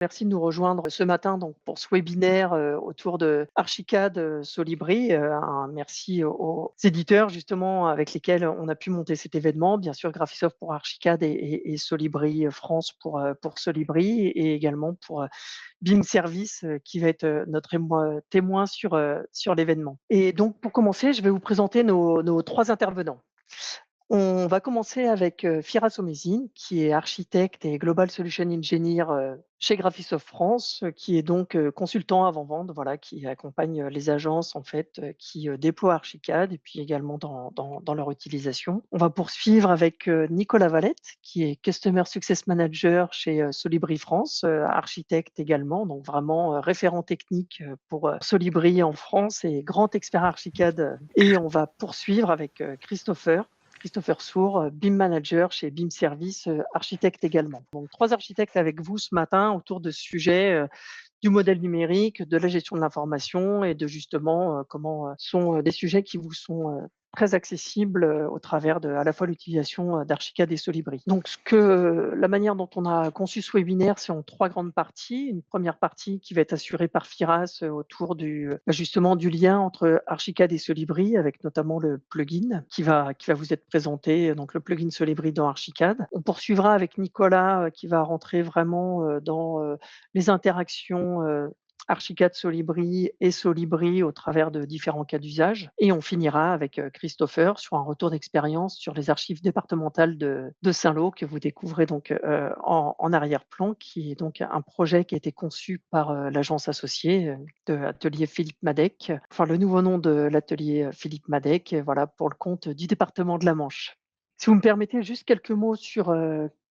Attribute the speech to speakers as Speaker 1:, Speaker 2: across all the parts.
Speaker 1: Merci de nous rejoindre ce matin donc pour ce webinaire, autour de Archicad, Solibri. Un merci aux éditeurs justement avec lesquels on a pu monter cet événement. Bien sûr Graphisoft pour Archicad et Solibri, France pour Solibri et également pour, BIM Service, qui va être, notre témoin sur l'événement. Et donc pour commencer, je vais vous présenter nos 3 intervenants. On va commencer avec, Firas Omezine, qui est architecte et Global Solution Engineer, chez Graphisoft France, qui est donc, consultant avant-vente, voilà, qui accompagne, les agences en fait, qui, déploient Archicad et puis également dans leur utilisation. On va poursuivre avec, Nicolas Valette, qui est Customer Success Manager chez, Solibri France, architecte également, donc vraiment, référent technique, pour, Solibri en France et grand expert Archicad, et on va poursuivre avec, Christopher Sour, BIM Manager chez BIM Service, architecte également. Donc 3 architectes avec vous ce matin autour de ce sujet, du modèle numérique, de la gestion de l'information et de justement, comment, sont, des sujets qui vous sont, très accessibles, au travers de à la fois l'utilisation, d'Archicad et Solibri. Donc la manière dont on a conçu ce webinaire, c'est en 3 grandes parties. Une première partie qui va être assurée par Firas, autour justement du lien entre Archicad et Solibri avec notamment le plugin qui va vous être présenté, donc le plugin Solibri dans Archicad. On poursuivra avec Nicolas, qui va rentrer vraiment, dans, les interactions, Archicad Solibri et Solibri au travers de différents cas d'usage. Et on finira avec, Christopher sur un retour d'expérience sur les archives départementales de Saint-Lô que vous découvrez donc, en arrière-plan, qui est donc un projet qui a été conçu par, l'agence associée, de Atelier Philippe Madec, enfin le nouveau nom de l'atelier, Philippe Madec, voilà, pour le compte du département de la Manche. Si vous me permettez juste quelques mots sur,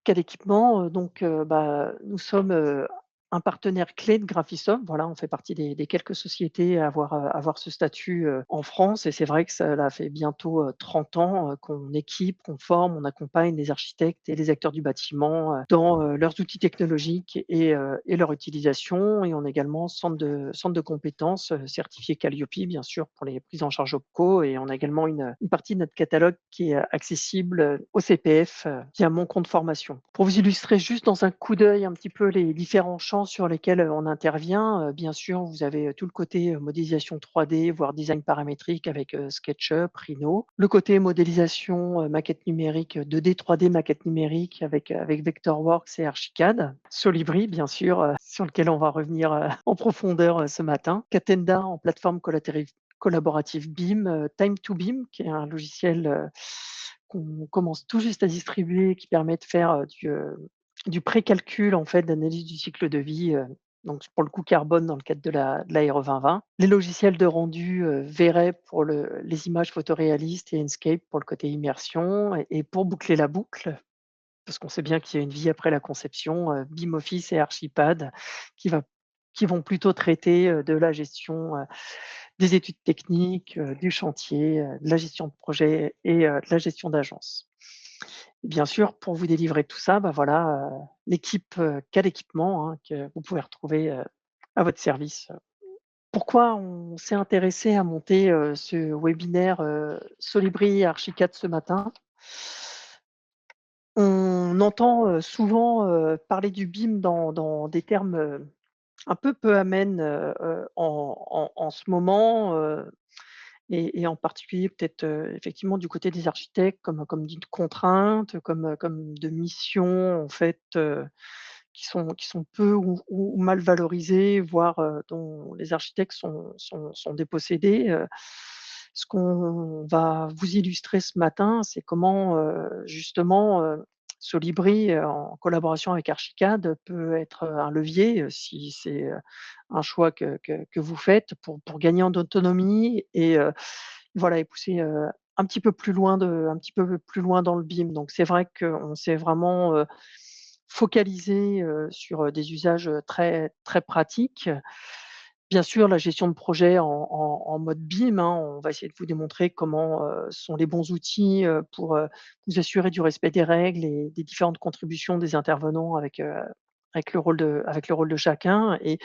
Speaker 1: quel équipement, donc, nous sommes, un partenaire clé de Graphisoft. Voilà, on fait partie des quelques sociétés à avoir ce statut, en France et c'est vrai que ça fait bientôt, 30 ans, qu'on équipe, qu'on forme, on accompagne les architectes et les acteurs du bâtiment, dans, leurs outils technologiques et leur utilisation et on est également centre de compétences, certifié Calliope bien sûr pour les prises en charge OPCO et on a également une partie de notre catalogue qui est accessible, au CPF, via mon compte formation. Pour vous illustrer juste dans un coup d'œil un petit peu les différents champs sur lesquels, on intervient, bien sûr, vous avez, tout le côté, modélisation 3D, voire design paramétrique avec, SketchUp, Rhino. Le côté modélisation, maquette numérique, 2D, 3D maquette numérique avec Vectorworks et Archicad. Solibri, bien sûr, sur lequel on va revenir, en profondeur, ce matin. Catenda en plateforme collaborative BIM, Time to BIM, qui est un logiciel, qu'on commence tout juste à distribuer, qui permet de faire, du précalcul en fait d'analyse du cycle de vie, donc pour le coût carbone dans le cadre de la RE 2020. Les logiciels de rendu, V-Ray pour les images photoréalistes et Enscape pour le côté immersion et pour boucler la boucle, parce qu'on sait bien qu'il y a une vie après la conception, BIMoffice et Archipad qui va qui vont plutôt traiter, de la gestion, des études techniques, du chantier, de la gestion de projet et de la gestion d'agence. Bien sûr, pour vous délivrer tout ça, voilà, l'équipe, CAD Équipement, hein, que vous pouvez retrouver, à votre service. Pourquoi on s'est intéressé à monter, ce webinaire, Solibri Archicad ce matin? On entend, souvent, parler du BIM dans des termes, un peu amènes, en ce moment, et en particulier peut-être, effectivement du côté des architectes comme d'une contrainte, comme de missions en fait, qui sont peu ou mal valorisées, voire, dont les architectes sont dépossédés. Ce qu'on va vous illustrer ce matin, c'est comment, justement, Solibri, en collaboration avec Archicad, peut être, un levier, si c'est, un choix que vous faites pour gagner en autonomie et voilà et pousser, un petit peu plus loin dans le BIM. Donc c'est vrai qu'on s'est vraiment, focalisé, sur, des usages, très très pratiques. Bien sûr, la gestion de projet en mode BIM, hein, on va essayer de vous démontrer comment, sont les bons outils, pour, vous assurer du respect des règles et des différentes contributions des intervenants avec le rôle de chacun et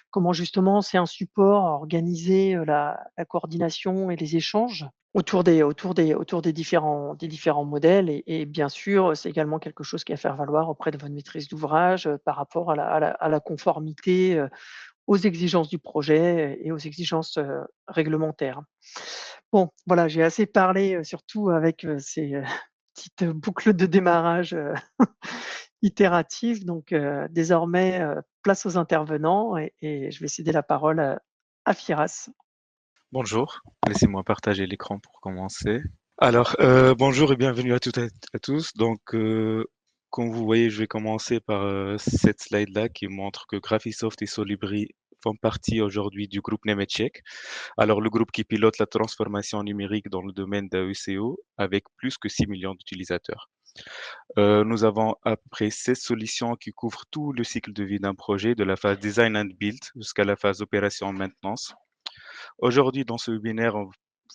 Speaker 1: comment justement c'est un support à organiser, la coordination et les échanges. autour des différents modèles et bien sûr, c'est également quelque chose qui est à faire valoir auprès de votre maîtrise d'ouvrage, par rapport à la conformité, aux exigences du projet et aux exigences, réglementaires. Bon, voilà, j'ai assez parlé, surtout avec, ces, petites boucles de démarrage, itératives donc désormais, place aux intervenants et je vais céder la parole à Firas.
Speaker 2: Bonjour, laissez-moi partager l'écran pour commencer. Alors, bonjour et bienvenue à toutes et à tous. Donc, comme vous voyez, je vais commencer par cette slide-là qui montre que Graphisoft et Solibri font partie aujourd'hui du groupe Nemetschek. Alors, le groupe qui pilote la transformation numérique dans le domaine d'AECO avec plus que 6 millions d'utilisateurs. Nous avons à peu près 16 solutions qui couvrent tout le cycle de vie d'un projet, de la phase design and build jusqu'à la phase opération maintenance. Aujourd'hui, dans ce webinaire, on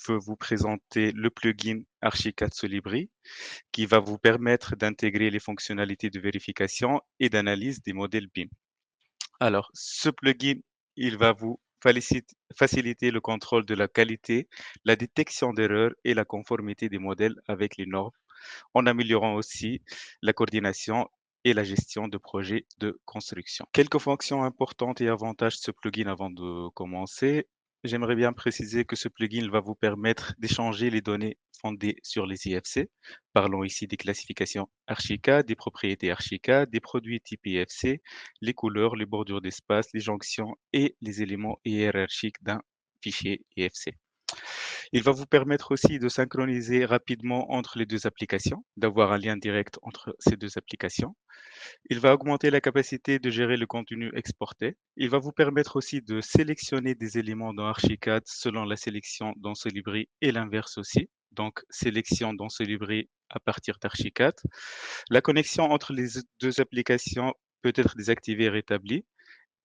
Speaker 2: veut vous présenter le plugin Archicad Solibri qui va vous permettre d'intégrer les fonctionnalités de vérification et d'analyse des modèles BIM. Alors, ce plugin, il va vous faciliter le contrôle de la qualité, la détection d'erreurs et la conformité des modèles avec les normes, en améliorant aussi la coordination et la gestion de projets de construction. Quelques fonctions importantes et avantages de ce plugin avant de commencer. J'aimerais bien préciser que ce plugin va vous permettre d'échanger les données fondées sur les IFC. Parlons ici des classifications Archicad, des propriétés Archicad, des produits type IFC, les couleurs, les bordures d'espace, les jonctions et les éléments hiérarchiques d'un fichier IFC. Il va vous permettre aussi de synchroniser rapidement entre les deux applications, d'avoir un lien direct entre ces deux applications. Il va augmenter la capacité de gérer le contenu exporté. Il va vous permettre aussi de sélectionner des éléments dans Archicad selon la sélection dans Solibri et l'inverse aussi. Donc, sélection dans Solibri à partir d'Archicad. La connexion entre les deux applications peut être désactivée et rétablie.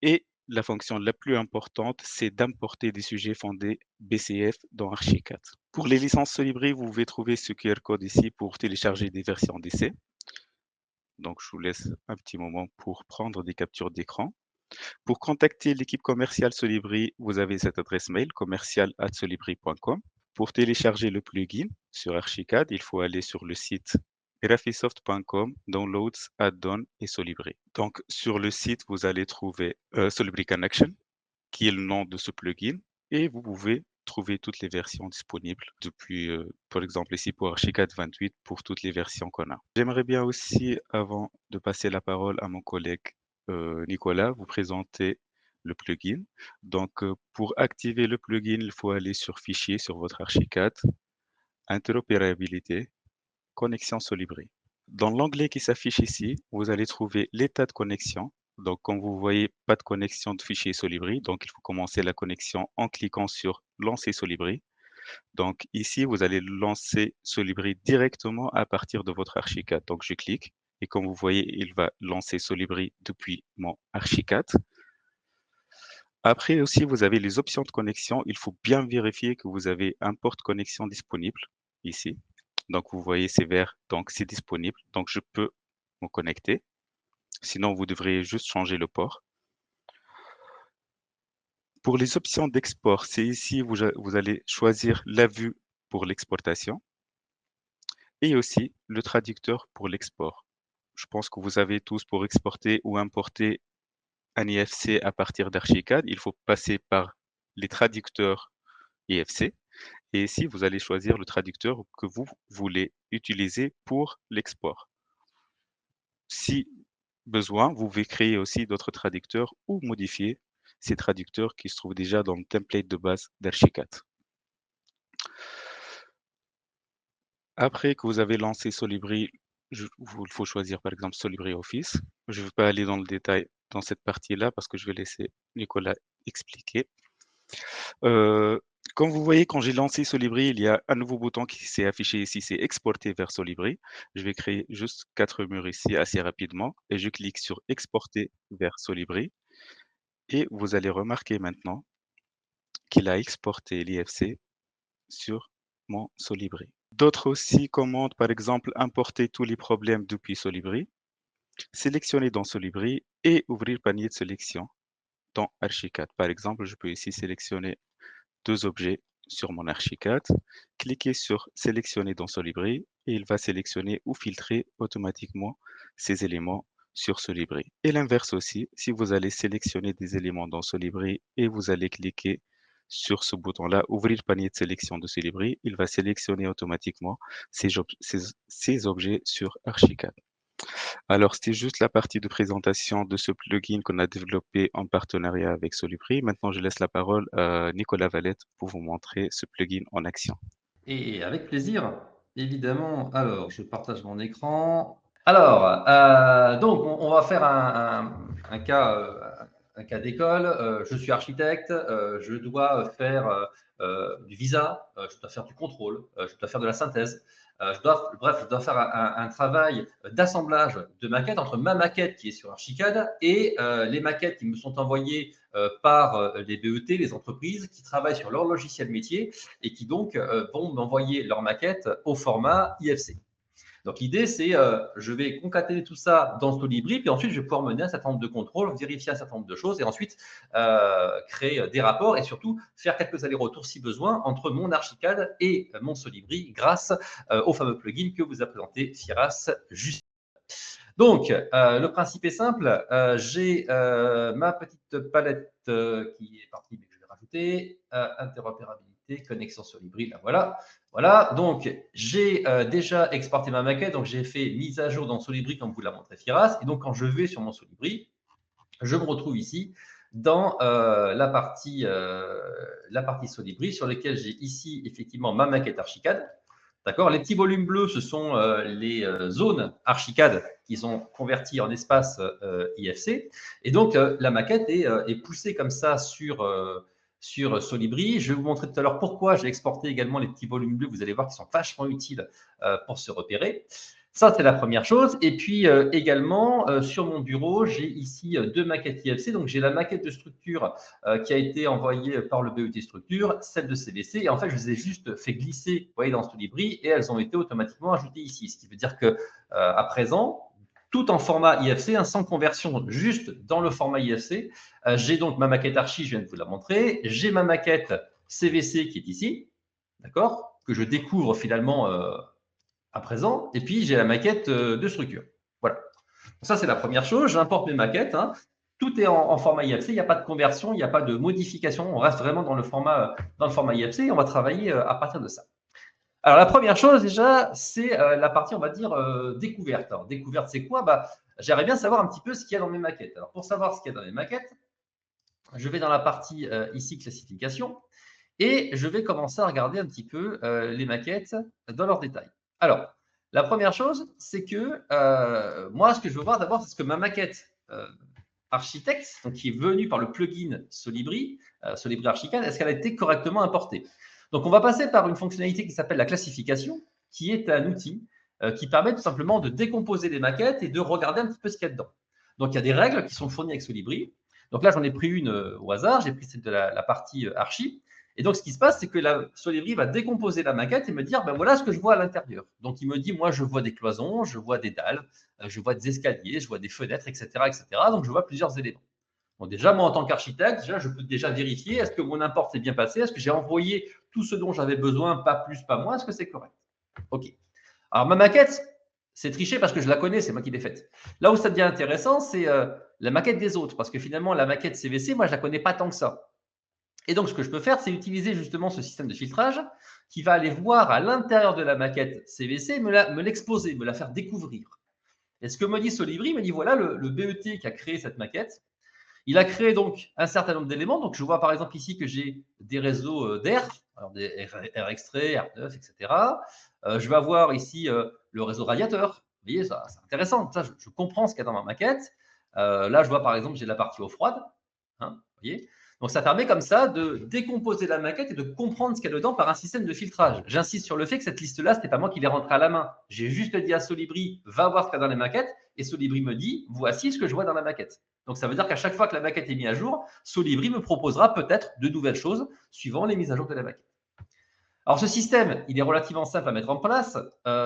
Speaker 2: Et la fonction la plus importante, c'est d'importer des sujets fondés BCF dans Archicad. Pour les licences Solibri, vous pouvez trouver ce QR code ici pour télécharger des versions d'essai. Donc, je vous laisse un petit moment pour prendre des captures d'écran. Pour contacter l'équipe commerciale Solibri, vous avez cette adresse mail commercial@solibri.com. Pour télécharger le plugin sur Archicad, il faut aller sur le site graphisoft.com, Downloads, Add-on et Solibri. Donc, sur le site, vous allez trouver Solibri Connection, qui est le nom de ce plugin, et vous pouvez trouver toutes les versions disponibles depuis, par exemple ici pour Archicad 28 pour toutes les versions qu'on a. J'aimerais bien aussi, avant de passer la parole à mon collègue Nicolas, vous présenter le plugin. Donc, pour activer le plugin, il faut aller sur Fichier sur votre Archicad, Interopérabilité, Connexion Solibri. Dans l'onglet qui s'affiche ici, vous allez trouver l'état de connexion. Donc, comme vous voyez, pas de connexion de fichier Solibri. Donc, il faut commencer la connexion en cliquant sur Lancer Solibri. Donc, ici, vous allez lancer Solibri directement à partir de votre Archicad. Donc, je clique et comme vous voyez, il va lancer Solibri depuis mon Archicad. Après aussi, vous avez les options de connexion. Il faut bien vérifier que vous avez un porte connexion disponible ici. Donc, vous voyez, c'est vert, donc c'est disponible. Donc, je peux me connecter. Sinon, vous devriez juste changer le port. Pour les options d'export, c'est ici, vous allez choisir la vue pour l'exportation et aussi le traducteur pour l'export. Je pense que vous avez tous pour exporter ou importer un IFC à partir d'Archicad, il faut passer par les traducteurs IFC. Et ici, vous allez choisir le traducteur que vous voulez utiliser pour l'export. Si besoin, vous pouvez créer aussi d'autres traducteurs ou modifier ces traducteurs qui se trouvent déjà dans le template de base d'Archicad. Après que vous avez lancé Solibri, il faut choisir par exemple Solibri Office. Je ne vais pas aller dans le détail dans cette partie-là parce que je vais laisser Nicolas expliquer. Comme vous voyez, quand j'ai lancé Solibri, il y a un nouveau bouton qui s'est affiché ici, c'est exporter vers Solibri. Je vais créer juste 4 murs ici assez rapidement et je clique sur exporter vers Solibri. Et vous allez remarquer maintenant qu'il a exporté l'IFC sur mon Solibri. D'autres aussi commandes, par exemple, importer tous les problèmes depuis Solibri, sélectionner dans Solibri et ouvrir panier de sélection dans Archicad. Par exemple, je peux ici sélectionner deux objets sur mon Archicad, cliquer sur Sélectionner dans Solibri et il va sélectionner ou filtrer automatiquement ces éléments sur Solibri. Et l'inverse aussi, si vous allez sélectionner des éléments dans Solibri et vous allez cliquer sur ce bouton-là, ouvrir panier de sélection de Solibri, il va sélectionner automatiquement ces objets sur Archicad. Alors, c'était juste la partie de présentation de ce plugin qu'on a développé en partenariat avec Solibri. Maintenant, je laisse la parole à Nicolas Valette pour vous montrer ce plugin en action.
Speaker 3: Et avec plaisir, évidemment. Alors, je partage mon écran. Alors, donc, on va faire un cas d'école. Je suis architecte, je dois faire du visa, je dois faire du contrôle, je dois faire de la synthèse. Je dois faire un travail d'assemblage de maquettes entre ma maquette qui est sur Archicad et les maquettes qui me sont envoyées par les BET, les entreprises qui travaillent sur leur logiciel métier et qui donc vont m'envoyer leur maquette au format IFC. Donc l'idée, c'est je vais concaténer tout ça dans Solibri, puis ensuite je vais pouvoir mener un certain nombre de contrôles, vérifier un certain nombre de choses et ensuite créer des rapports et surtout faire quelques allers-retours si besoin entre mon Archicad et mon Solibri grâce au fameux plugin que vous a présenté Firas juste. Donc, le principe est simple. J'ai ma petite palette qui est partie, mais que je vais rajouter. Interopérabilité, connexion Solibri, là voilà. Voilà, donc j'ai déjà exporté ma maquette, donc j'ai fait mise à jour dans Solibri comme vous l'a montré Firas. Et donc, quand je vais sur mon Solibri, je me retrouve ici dans la partie Solibri sur laquelle j'ai ici effectivement ma maquette Archicad. D'accord. Les petits volumes bleus, ce sont les zones Archicad qui sont converties en espace IFC. Et donc, la maquette est poussée comme ça sur Solibri. Je vais vous montrer tout à l'heure pourquoi j'ai exporté également les petits volumes bleus. Vous allez voir qu'ils sont vachement utiles pour se repérer. Ça, c'est la première chose. Et puis également, sur mon bureau, j'ai ici deux maquettes IFC. Donc, j'ai la maquette de structure qui a été envoyée par le BET Structure, celle de CVC. Et en fait, je les ai juste fait glisser, vous voyez, dans Solibri et elles ont été automatiquement ajoutées ici. Ce qui veut dire que à présent, tout en format IFC, sans conversion, juste dans le format IFC, j'ai donc ma maquette archi, je viens de vous la montrer. J'ai ma maquette CVC qui est ici, d'accord, que je découvre finalement à présent. Et puis, j'ai la maquette de structure. Voilà. Ça, c'est la première chose. J'importe mes maquettes. Hein. Tout est en format IFC. Il n'y a pas de conversion, il n'y a pas de modification. On reste vraiment dans le format IFC et on va travailler à partir de ça. Alors, la première chose, déjà, c'est la partie, on va dire, découverte. Alors, découverte, c'est quoi? J'aimerais bien savoir un petit peu ce qu'il y a dans mes maquettes. Alors, pour savoir ce qu'il y a dans mes maquettes, je vais dans la partie ici, classification, et je vais commencer à regarder un petit peu les maquettes dans leurs détails. Alors, la première chose, c'est que moi, ce que je veux voir d'abord, c'est ce que ma maquette Architect, donc qui est venue par le plugin Solibri, Solibri Archicad, est-ce qu'elle a été correctement importée? Donc, on va passer par une fonctionnalité qui s'appelle la classification, qui est un outil qui permet tout simplement de décomposer les maquettes et de regarder un petit peu ce qu'il y a dedans. Donc, il y a des règles qui sont fournies avec Solibri. Donc là, j'en ai pris une au hasard, j'ai pris celle de la partie archi. Et donc, ce qui se passe, c'est que la Solibri va décomposer la maquette et me dire, ben voilà ce que je vois à l'intérieur. Donc, il me dit, moi, je vois des cloisons, je vois des dalles, je vois des escaliers, je vois des fenêtres, etc., etc. Donc, je vois plusieurs éléments. Bon, déjà, moi, en tant qu'architecte, je peux déjà vérifier, est-ce que mon import s'est bien passé? Est-ce que j'ai envoyé tout ce dont j'avais besoin, pas plus, pas moins? Est-ce que c'est correct? OK. Alors, ma maquette, c'est triché parce que je la connais, c'est moi qui l'ai faite. Là où ça devient intéressant, c'est la maquette des autres, parce que finalement, la maquette CVC, moi, je ne la connais pas tant que ça. Et donc, ce que je peux faire, c'est utiliser justement ce système de filtrage qui va aller voir à l'intérieur de la maquette CVC, me l'exposer, me la faire découvrir. Et ce que me dit Solibri, il me dit, voilà, le BET qui a créé cette maquette, il a créé donc un certain nombre d'éléments. Donc, je vois par exemple ici que j'ai des réseaux d'air, alors des air extrait, R9, etc. Je vais avoir ici le réseau radiateur. Vous voyez, ça, c'est intéressant. Ça, je comprends ce qu'il y a dans ma maquette. Là, je vois par exemple, j'ai la partie eau froide. Hein, vous voyez. Donc, ça permet comme ça de décomposer la maquette et de comprendre ce qu'il y a dedans par un système de filtrage. J'insiste sur le fait que cette liste-là, ce n'est pas moi qui l'ai rentrée à la main. J'ai juste dit à Solibri, va voir ce qu'il y a dans les maquettes. Et Solibri me dit, voici ce que je vois dans la maquette. Donc, ça veut dire qu'à chaque fois que la maquette est mise à jour, Solibri me proposera peut-être de nouvelles choses suivant les mises à jour de la maquette. Alors, ce système, il est relativement simple à mettre en place.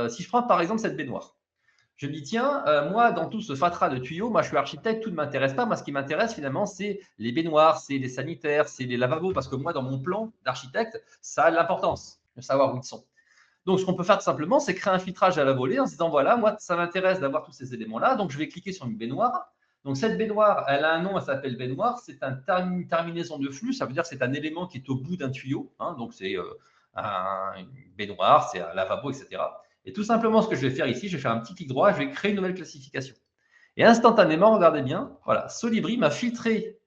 Speaker 3: Si je prends par exemple cette baignoire. Je me dis, tiens, moi, dans tout ce fatras de tuyaux, moi, je suis architecte, tout ne m'intéresse pas. Moi, ce qui m'intéresse, finalement, c'est les baignoires, c'est les sanitaires, c'est les lavabos, parce que moi, dans mon plan d'architecte, ça a de l'importance de savoir où ils sont. Donc, ce qu'on peut faire tout simplement, c'est créer un filtrage à la volée en se disant, voilà, moi, ça m'intéresse d'avoir tous ces éléments-là. Donc, je vais cliquer sur une baignoire. Donc, cette baignoire, elle a un nom, elle s'appelle baignoire. C'est une terminaison de flux. Ça veut dire que c'est un élément qui est au bout d'un tuyau. Hein. Donc, c'est une baignoire, c'est un lavabo, etc. Et tout simplement, ce que je vais faire ici, je vais faire un petit clic droit, je vais créer une nouvelle classification. Et instantanément, regardez bien, voilà, Solibri m'a filtré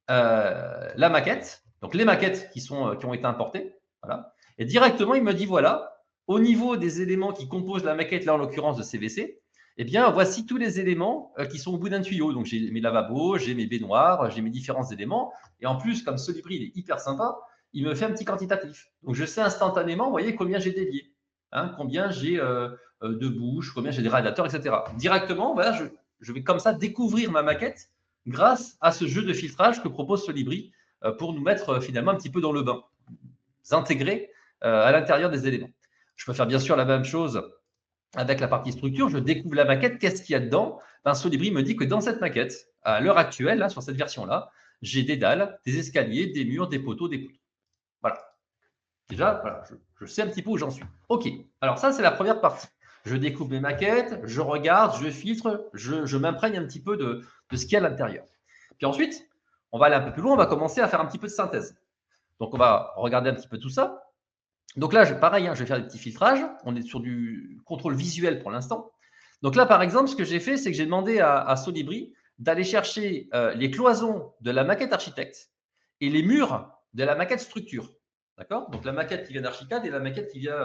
Speaker 3: la maquette, donc les maquettes qui ont été importées. Voilà. Et directement, il me dit, voilà, au niveau des éléments qui composent la maquette, là en l'occurrence de CVC, eh bien, voici tous les éléments qui sont au bout d'un tuyau. Donc, j'ai mes lavabos, j'ai mes baignoires, j'ai mes différents éléments. Et en plus, comme Solibri, il est hyper sympa, il me fait un petit quantitatif. Donc, je sais instantanément, vous voyez, combien j'ai dévié, hein, combien j'ai de bouches, combien j'ai des radiateurs, etc. Directement, voilà, je vais comme ça découvrir ma maquette grâce à ce jeu de filtrage que propose Solibri pour nous mettre finalement un petit peu dans le bain, intégrer à l'intérieur des éléments. Je peux faire bien sûr la même chose avec la partie structure. Je découvre la maquette, qu'est-ce qu'il y a dedans? Solibri me dit que dans cette maquette, à l'heure actuelle, là, sur cette version-là, j'ai des dalles, des escaliers, des murs, des poteaux, des poutres. Voilà. Déjà, voilà, je sais un petit peu où j'en suis. OK. Alors ça, c'est la première partie. Je découvre mes maquettes, je regarde, je filtre, je m'imprègne un petit peu de ce qu'il y a à l'intérieur. Puis ensuite, on va aller un peu plus loin, on va commencer à faire un petit peu de synthèse. Donc, on va regarder un petit peu tout ça. Donc là, pareil, je vais faire des petits filtrages. On est sur du contrôle visuel pour l'instant. Donc là, par exemple, ce que j'ai fait, c'est que j'ai demandé à Solibri d'aller chercher les cloisons de la maquette architecte et les murs de la maquette structure. D'accord? Donc la maquette qui vient d'Archicad et la maquette qui vient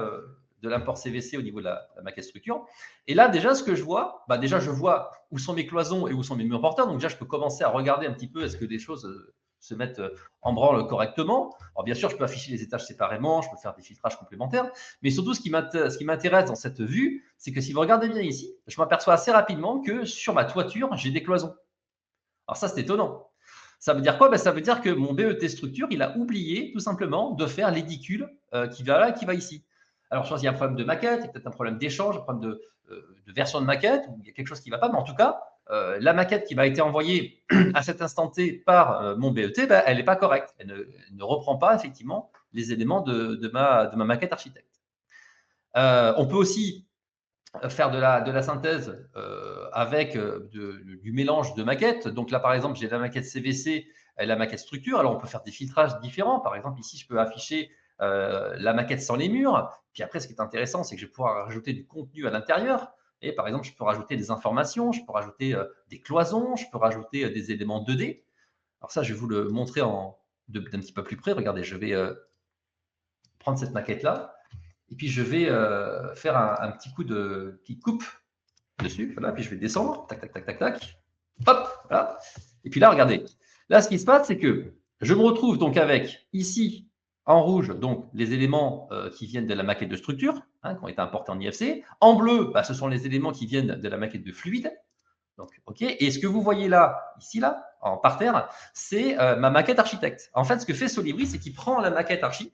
Speaker 3: de l'import CVC au niveau de la maquette structure. Et là, déjà, ce que je vois, déjà, je vois où sont mes cloisons et où sont mes murs porteurs. Donc déjà, je peux commencer à regarder un petit peu est-ce que les choses se mettent en branle correctement. Alors bien sûr, je peux afficher les étages séparément, je peux faire des filtrages complémentaires, mais surtout ce qui m'intéresse dans cette vue, c'est que si vous regardez bien ici, je m'aperçois assez rapidement que sur ma toiture, j'ai des cloisons. Alors ça, c'est étonnant. Ça veut dire quoi? Ça veut dire que mon BET structure, il a oublié tout simplement de faire l'édicule qui va là et qui va ici. Alors, je pense qu'il y a un problème de maquette, il y a peut-être un problème d'échange, un problème de version de maquette, ou il y a quelque chose qui ne va pas, mais en tout cas, la maquette qui m'a été envoyée à cet instant T par mon BET, elle n'est pas correcte. Elle ne reprend pas effectivement les éléments de ma maquette architecte. On peut aussi faire de la synthèse avec du mélange de maquettes. Donc là, par exemple, j'ai la maquette CVC et la maquette structure. Alors, on peut faire des filtrages différents. Par exemple, ici, je peux afficher la maquette sans les murs. Puis après, ce qui est intéressant, c'est que je vais pouvoir rajouter du contenu à l'intérieur. Et par exemple, je peux rajouter des informations, je peux rajouter des cloisons, je peux rajouter des éléments 2D. Alors ça, je vais vous le montrer d'un petit peu plus près. Regardez, je vais prendre cette maquette-là. Et puis, je vais faire un petit coup de petite coupe dessus. Voilà, puis je vais descendre. Tac, tac, tac, tac, tac. Hop, voilà. Et puis là, regardez. Là, ce qui se passe, c'est que je me retrouve donc avec ici, en rouge, donc les éléments qui viennent de la maquette de structure, qui ont été importés en IFC. En bleu, ce sont les éléments qui viennent de la maquette de fluide. Donc, OK. Et ce que vous voyez là, ici, là, en parterre, c'est ma maquette architecte. En fait, ce que fait Solibri, c'est qu'il prend la maquette archi.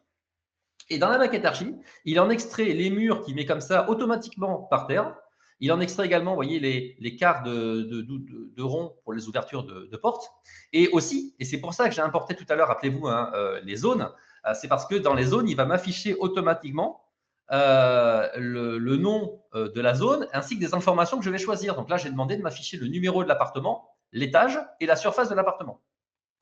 Speaker 3: Et dans la maquette archi, il en extrait les murs qu'il met comme ça automatiquement par terre. Il en extrait également, vous voyez, les quarts de rond pour les ouvertures de portes. Et aussi, et c'est pour ça que j'ai importé tout à l'heure, rappelez-vous, les zones, c'est parce que dans les zones, il va m'afficher automatiquement le nom de la zone ainsi que des informations que je vais choisir. Donc là, j'ai demandé de m'afficher le numéro de l'appartement, l'étage et la surface de l'appartement.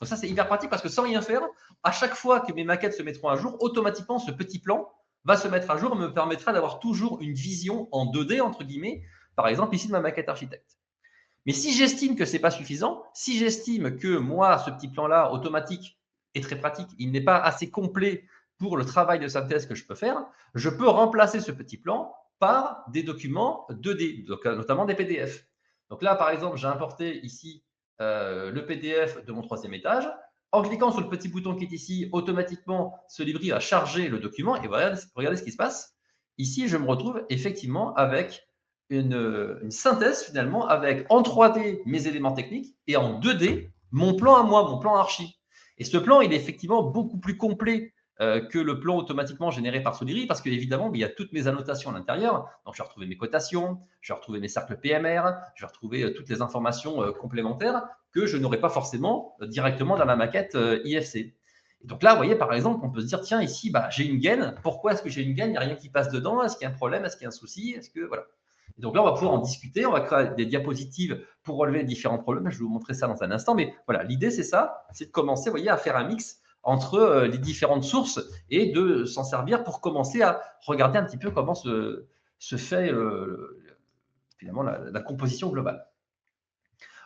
Speaker 3: Donc ça, c'est hyper pratique parce que sans rien faire, à chaque fois que mes maquettes se mettront à jour, automatiquement, ce petit plan va se mettre à jour et me permettra d'avoir toujours une vision en 2D, entre guillemets, par exemple ici de ma maquette architecte. Mais si j'estime que ce n'est pas suffisant, si j'estime que moi, ce petit plan-là, automatique, est très pratique, il n'est pas assez complet pour le travail de synthèse que je peux faire, je peux remplacer ce petit plan par des documents 2D, donc, notamment des PDF. Donc là, par exemple, j'ai importé ici le PDF de mon 3e étage. En cliquant sur le petit bouton qui est ici, automatiquement, Solibri va charger le document et voilà, regardez ce qui se passe. Ici, je me retrouve effectivement avec une synthèse finalement avec en 3D mes éléments techniques et en 2D mon plan à moi, mon plan archi. Et ce plan, il est effectivement beaucoup plus complet que le plan automatiquement généré par Solibri, parce qu'évidemment, il y a toutes mes annotations à l'intérieur. Donc, je vais retrouver mes cotations, je vais retrouver mes cercles PMR, je vais retrouver toutes les informations complémentaires que je n'aurais pas forcément directement dans la maquette IFC. Et donc là, vous voyez, par exemple, on peut se dire, tiens, ici, j'ai une gaine. Pourquoi est-ce que j'ai une gaine? Il n'y a rien qui passe dedans. Est-ce qu'il y a un problème? Est-ce qu'il y a un souci? Est-ce que voilà. Et donc là, on va pouvoir en discuter. On va créer des diapositives pour relever différents problèmes. Je vais vous montrer ça dans un instant. Mais voilà, l'idée, c'est ça, c'est de commencer, vous voyez, à faire un mix entre les différentes sources et de s'en servir pour commencer à regarder un petit peu comment se fait finalement la composition globale.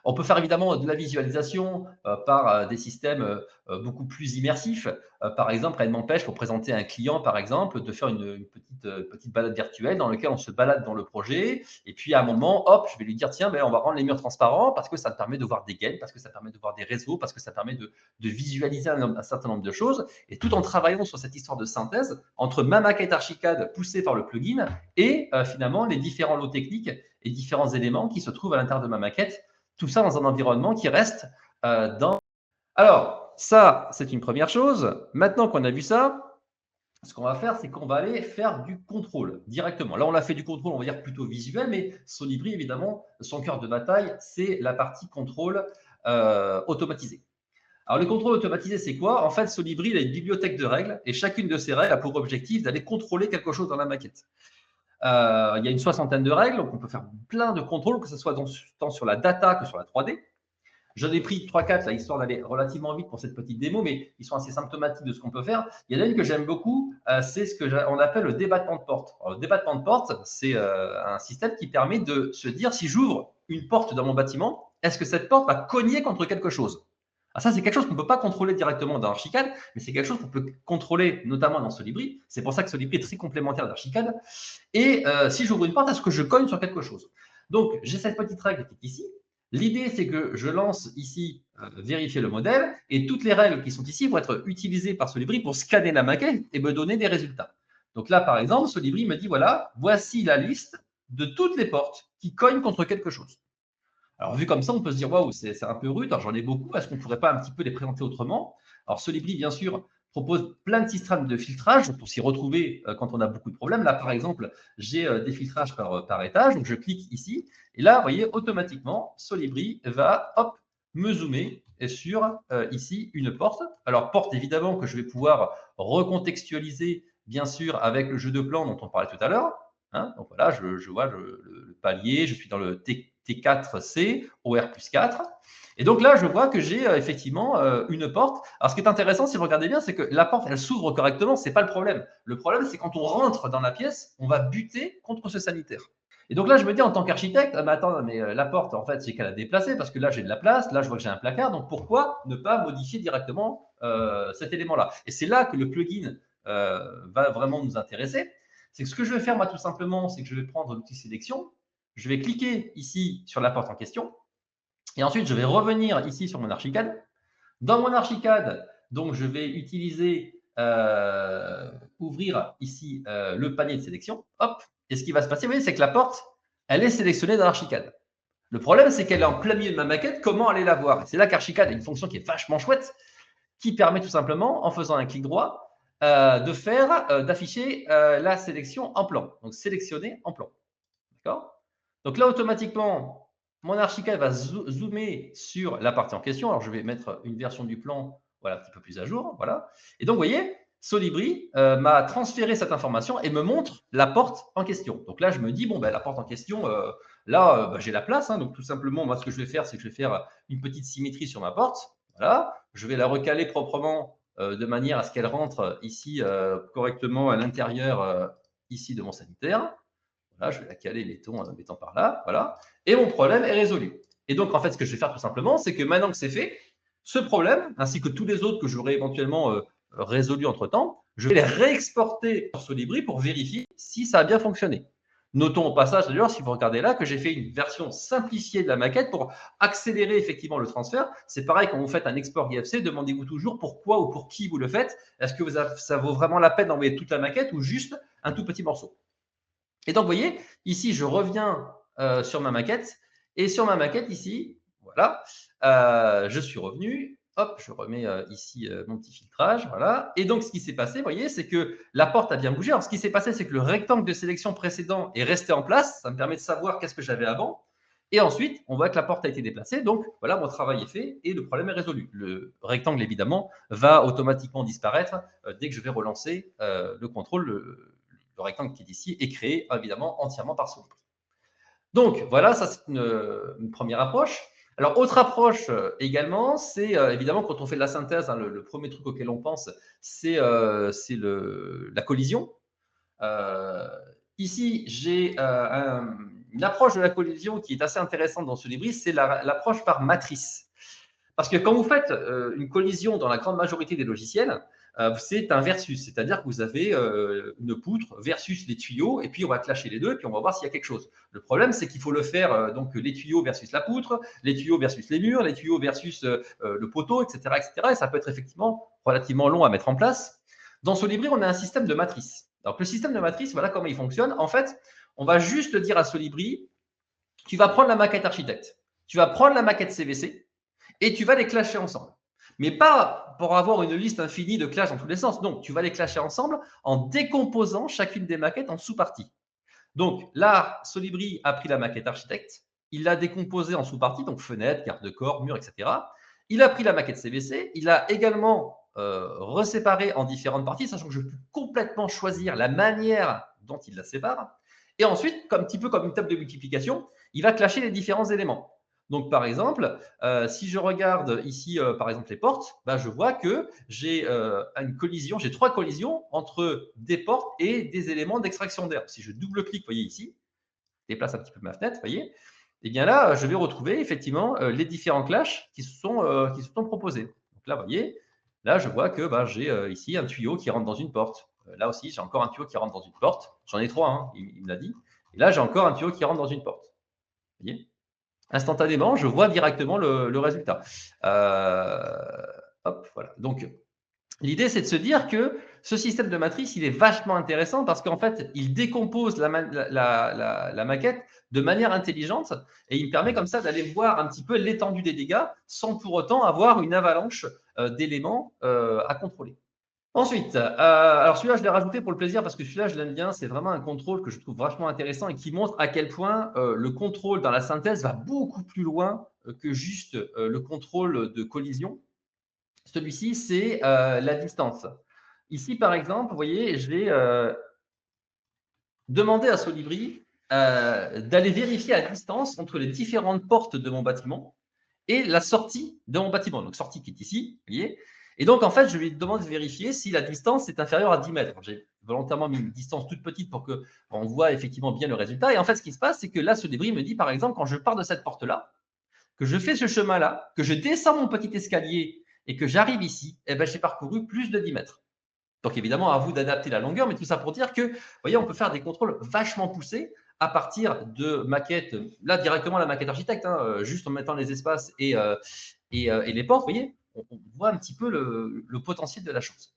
Speaker 3: On peut faire évidemment de la visualisation par des systèmes beaucoup plus immersifs. Par exemple, rien ne m'empêche pour présenter à un client, par exemple, de faire une petite balade virtuelle dans laquelle on se balade dans le projet. Et puis, à un moment, hop, je vais lui dire, tiens, on va rendre les murs transparents parce que ça permet de voir des gaines, parce que ça permet de voir des réseaux, parce que ça permet de visualiser un certain nombre de choses. Et tout en travaillant sur cette histoire de synthèse entre ma maquette Archicad poussée par le plugin et finalement les différents lots techniques et différents éléments qui se trouvent à l'intérieur de ma maquette. Tout ça dans un environnement qui reste dans… Alors, ça, c'est une première chose. Maintenant qu'on a vu ça, ce qu'on va faire, c'est qu'on va aller faire du contrôle directement. Là, on a fait du contrôle, on va dire plutôt visuel, mais Solibri, évidemment, son cœur de bataille, c'est la partie contrôle automatisé. Alors, le contrôle automatisé, c'est quoi? En fait, Solibri, il a une bibliothèque de règles et chacune de ces règles a pour objectif d'aller contrôler quelque chose dans la maquette. Il y a une soixantaine de règles, donc on peut faire plein de contrôles, que ce soit tant sur la data que sur la 3D. J'en ai pris 3-4, là, histoire d'aller relativement vite pour cette petite démo, mais ils sont assez symptomatiques de ce qu'on peut faire. Il y en a une que j'aime beaucoup, c'est ce qu'on appelle le débattement de porte. Alors, le débattement de porte, c'est un système qui permet de se dire, si j'ouvre une porte dans mon bâtiment, est-ce que cette porte va cogner contre quelque chose? Alors ça, c'est quelque chose qu'on ne peut pas contrôler directement dans Archicad, mais c'est quelque chose qu'on peut contrôler notamment dans Solibri. C'est pour ça que Solibri est très complémentaire d'Archicad. Et si j'ouvre une porte, est-ce que je cogne sur quelque chose? Donc, j'ai cette petite règle qui est ici. L'idée, c'est que je lance ici vérifier le modèle et toutes les règles qui sont ici vont être utilisées par Solibri pour scanner la maquette et me donner des résultats. Donc là, par exemple, Solibri me dit, voilà, voici la liste de toutes les portes qui cognent contre quelque chose. Alors, vu comme ça, on peut se dire, waouh, c'est un peu rude, j'en ai beaucoup, est-ce qu'on ne pourrait pas un petit peu les présenter autrement? Alors, Solibri, bien sûr, propose plein de systèmes de filtrage pour s'y retrouver quand on a beaucoup de problèmes. Là, par exemple, j'ai des filtrages par étage, donc je clique ici, et là, vous voyez, automatiquement, Solibri va, hop, me zoomer sur ici une porte. Alors, porte, évidemment, que je vais pouvoir recontextualiser, bien sûr, avec le jeu de plans dont on parlait tout à l'heure. Hein, donc voilà, je vois le palier, je suis dans le T4C, OR plus 4. Et donc là, je vois que j'ai effectivement une porte. Alors, ce qui est intéressant, si vous regardez bien, c'est que la porte, elle s'ouvre correctement, ce n'est pas le problème. Le problème, c'est quand on rentre dans la pièce, on va buter contre ce sanitaire. Et donc là, je me dis en tant qu'architecte, mais attends, mais la porte, en fait, c'est qu'elle a déplacé parce que là, j'ai de la place, là, je vois que j'ai un placard. Donc, pourquoi ne pas modifier directement cet élément-là? Et c'est là que le plugin va vraiment nous intéresser. C'est que ce que je vais faire, moi, tout simplement, c'est que je vais prendre l'outil sélection, je vais cliquer ici sur la porte en question, et ensuite, je vais revenir ici sur mon Archicad. Dans mon Archicad, donc, je vais utiliser, ouvrir ici le panier de sélection. Hop, et ce qui va se passer, vous voyez, c'est que la porte, elle est sélectionnée dans Archicad. Le problème, c'est qu'elle est en plein milieu de ma maquette. Comment aller la voir? C'est là qu'Archicad a une fonction qui est vachement chouette, qui permet tout simplement, en faisant un clic droit, d'afficher la sélection en plan. Donc, sélectionner en plan. D'accord? Donc là, automatiquement, mon Archicad va zoomer sur la partie en question. Alors, je vais mettre une version du plan, voilà, un petit peu plus à jour. Voilà. Et donc, vous voyez, Solibri m'a transféré cette information et me montre la porte en question. Donc là, je me dis, bon, la porte en question, là, j'ai la place. Hein, donc, tout simplement, moi, ce que je vais faire, c'est que je vais faire une petite symétrie sur ma porte. Voilà. Je vais la recaler proprement de manière à ce qu'elle rentre ici correctement à l'intérieur ici de mon sanitaire. Là, je vais la caler, mettons par là. Voilà. Et mon problème est résolu. Et donc, en fait, ce que je vais faire tout simplement, c'est que maintenant que c'est fait, ce problème, ainsi que tous les autres que j'aurais éventuellement résolus entre-temps, je vais les réexporter sur Solibri pour vérifier si ça a bien fonctionné. Notons au passage, d'ailleurs, si vous regardez là, que j'ai fait une version simplifiée de la maquette pour accélérer effectivement le transfert. C'est pareil, quand vous faites un export IFC, demandez-vous toujours pourquoi ou pour qui vous le faites. Est-ce que ça vaut vraiment la peine d'envoyer toute la maquette ou juste un tout petit morceau? Et donc, vous voyez, ici, je reviens sur ma maquette. Et sur ma maquette, ici, voilà, je suis revenu. hop, je remets ici mon petit filtrage, voilà. Et donc, ce qui s'est passé, vous voyez, c'est que la porte a bien bougé. Alors, ce qui s'est passé, c'est que le rectangle de sélection précédent est resté en place. Ça me permet de savoir qu'est-ce que j'avais avant. Et ensuite, on voit que la porte a été déplacée. Donc, voilà, mon travail est fait et le problème est résolu. Le rectangle, évidemment, va automatiquement disparaître dès que je vais relancer le contrôle. Le rectangle qui est ici est créé, évidemment, entièrement par Solibri. Donc, voilà, ça, c'est une première approche. Alors, autre approche également, c'est évidemment quand on fait de la synthèse, hein, le premier truc auquel on pense, c'est la collision. Ici, j'ai une approche de la collision qui est assez intéressante dans Solibri, c'est l'approche par matrice. Parce que quand vous faites une collision dans la grande majorité des logiciels, c'est un versus, c'est-à-dire que vous avez une poutre versus les tuyaux, et puis on va clasher les deux, et puis on va voir s'il y a quelque chose. Le problème, c'est qu'il faut le faire, donc les tuyaux versus la poutre, les tuyaux versus les murs, les tuyaux versus le poteau, etc., etc. Et ça peut être effectivement relativement long à mettre en place. Dans Solibri, on a un système de matrice. Donc le système de matrice, voilà comment il fonctionne. En fait, on va juste dire à Solibri, tu vas prendre la maquette architecte, tu vas prendre la maquette CVC, et tu vas les clasher ensemble. Mais pas pour avoir une liste infinie de clashes dans tous les sens. Non, tu vas les clasher ensemble en décomposant chacune des maquettes en sous-parties. Donc là, Solibri a pris la maquette architecte, il l'a décomposée en sous-parties, donc fenêtre, garde-corps, mur, etc. Il a pris la maquette CVC, il a également reséparé en différentes parties, sachant que je peux complètement choisir la manière dont il la sépare. Et ensuite, un petit peu comme une table de multiplication, il va clasher les différents éléments. Donc, par exemple, si je regarde ici, par exemple, les portes, je vois que j'ai une collision, j'ai 3 collisions entre des portes et des éléments d'extraction d'air. Si je double-clique, vous voyez ici, je déplace un petit peu ma fenêtre, vous voyez, et bien là, je vais retrouver effectivement les différents clashs qui se sont proposés. Donc là, vous voyez, là, je vois que j'ai ici un tuyau qui rentre dans une porte. Là aussi, j'ai encore un tuyau qui rentre dans une porte. J'en ai 3, hein, il me l'a dit. Et là, j'ai encore un tuyau qui rentre dans une porte. Vous voyez, instantanément, je vois directement le résultat. Hop, voilà. Donc, l'idée, c'est de se dire que ce système de matrice, il est vachement intéressant parce qu'en fait, il décompose la maquette de manière intelligente et il me permet comme ça d'aller voir un petit peu l'étendue des dégâts sans pour autant avoir une avalanche d'éléments à contrôler. Ensuite, alors celui-là, je l'ai rajouté pour le plaisir parce que celui-là, je l'aime bien. C'est vraiment un contrôle que je trouve vachement intéressant et qui montre à quel point le contrôle dans la synthèse va beaucoup plus loin que juste le contrôle de collision. Celui-ci, c'est la distance. Ici, par exemple, vous voyez, je vais demander à Solibri d'aller vérifier la distance entre les différentes portes de mon bâtiment et la sortie de mon bâtiment. Donc, sortie qui est ici, vous voyez. Et donc, en fait, je lui demande de vérifier si la distance est inférieure à 10 mètres. J'ai volontairement mis une distance toute petite pour qu'on voit effectivement bien le résultat. Et en fait, ce qui se passe, c'est que là, Solibri me dit, par exemple, quand je pars de cette porte-là, que je fais ce chemin-là, que je descends mon petit escalier et que j'arrive ici, eh ben, j'ai parcouru plus de 10 mètres. Donc, évidemment, à vous d'adapter la longueur, mais tout ça pour dire que, vous voyez, on peut faire des contrôles vachement poussés à partir de maquettes, là, directement la maquette architecte, hein, juste en mettant les espaces et les portes, vous voyez, on voit un petit peu le potentiel de la chose.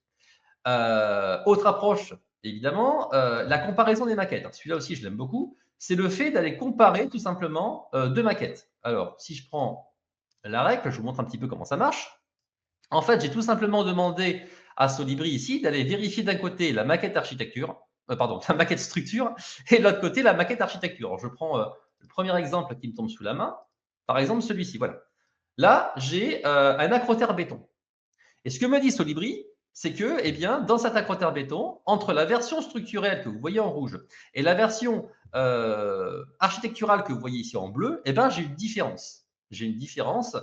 Speaker 3: Autre approche, évidemment, la comparaison des maquettes. Celui-là aussi, je l'aime beaucoup. C'est le fait d'aller comparer tout simplement deux maquettes. Alors, si je prends la règle, je vous montre un petit peu comment ça marche. En fait, j'ai tout simplement demandé à Solibri ici d'aller vérifier d'un côté la maquette architecture, la maquette structure, et de l'autre côté la maquette architecture. Alors, je prends le premier exemple qui me tombe sous la main, par exemple celui-ci. Voilà. Là, j'ai un acrotère béton. Et ce que me dit Solibri, c'est que, eh bien, dans cet acrotère béton, entre la version structurelle que vous voyez en rouge et la version architecturale que vous voyez ici en bleu, eh bien, j'ai une différence. J'ai une différence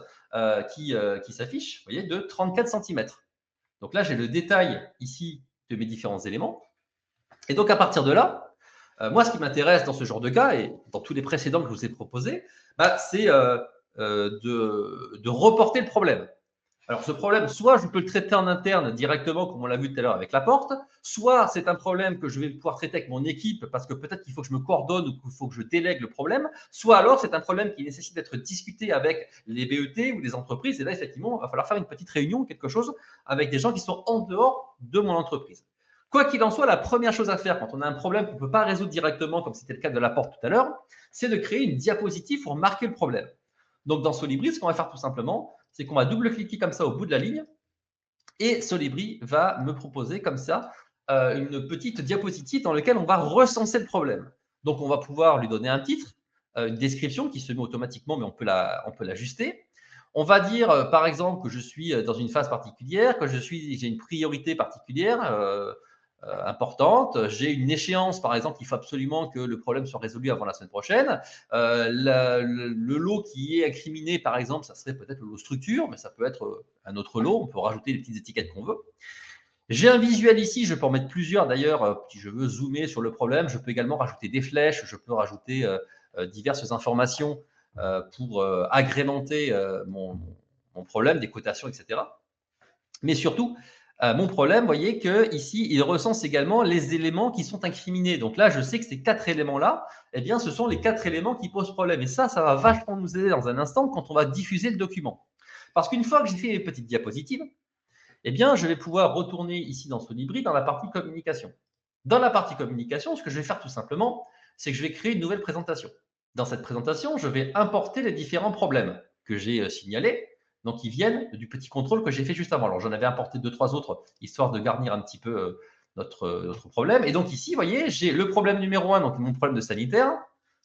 Speaker 3: qui s'affiche, vous voyez, de 34 cm. Donc là, j'ai le détail ici de mes différents éléments. Et donc, à partir de là, moi, ce qui m'intéresse dans ce genre de cas, et dans tous les précédents que je vous ai proposés, c'est de reporter le problème. Alors, ce problème, soit je peux le traiter en interne directement, comme on l'a vu tout à l'heure avec la porte, soit c'est un problème que je vais pouvoir traiter avec mon équipe parce que peut-être qu'il faut que je me coordonne ou qu'il faut que je délègue le problème, soit alors c'est un problème qui nécessite d'être discuté avec les BET ou les entreprises. Et là, effectivement, il va falloir faire une petite réunion, quelque chose, avec des gens qui sont en dehors de mon entreprise. Quoi qu'il en soit, la première chose à faire quand on a un problème qu'on ne peut pas résoudre directement, comme c'était le cas de la porte tout à l'heure, c'est de créer une diapositive pour marquer le problème. Donc, dans Solibri, ce qu'on va faire tout simplement, c'est qu'on va double-cliquer comme ça au bout de la ligne et Solibri va me proposer comme ça une petite diapositive dans laquelle on va recenser le problème. Donc, on va pouvoir lui donner un titre, une description qui se met automatiquement, mais on peut l'ajuster. On va dire, par exemple, que je suis dans une phase particulière, que j'ai une priorité particulière importante, j'ai une échéance, par exemple, il faut absolument que le problème soit résolu avant la semaine prochaine. Le lot qui est incriminé, par exemple, ça serait peut-être le lot structure, mais ça peut être un autre lot, on peut rajouter les petites étiquettes qu'on veut. J'ai un visuel ici, je peux en mettre plusieurs d'ailleurs, si je veux zoomer sur le problème, je peux également rajouter des flèches, je peux rajouter diverses informations pour agrémenter mon problème, des cotations, etc. Mais surtout, mon problème, vous voyez qu'ici, il recense également les éléments qui sont incriminés. Donc là, je sais que ces 4 éléments-là, eh bien, ce sont les 4 éléments qui posent problème. Et ça va vachement nous aider dans un instant quand on va diffuser le document. Parce qu'une fois que j'ai fait les petites diapositives, eh bien, je vais pouvoir retourner ici dans Solibri dans la partie communication. Dans la partie communication, ce que je vais faire tout simplement, c'est que je vais créer une nouvelle présentation. Dans cette présentation, je vais importer les différents problèmes que j'ai signalés, donc ils viennent du petit contrôle que j'ai fait juste avant. Alors, j'en avais importé 2-3 autres, histoire de garnir un petit peu notre problème. Et donc ici, vous voyez, j'ai le problème numéro 1, donc mon problème de sanitaire.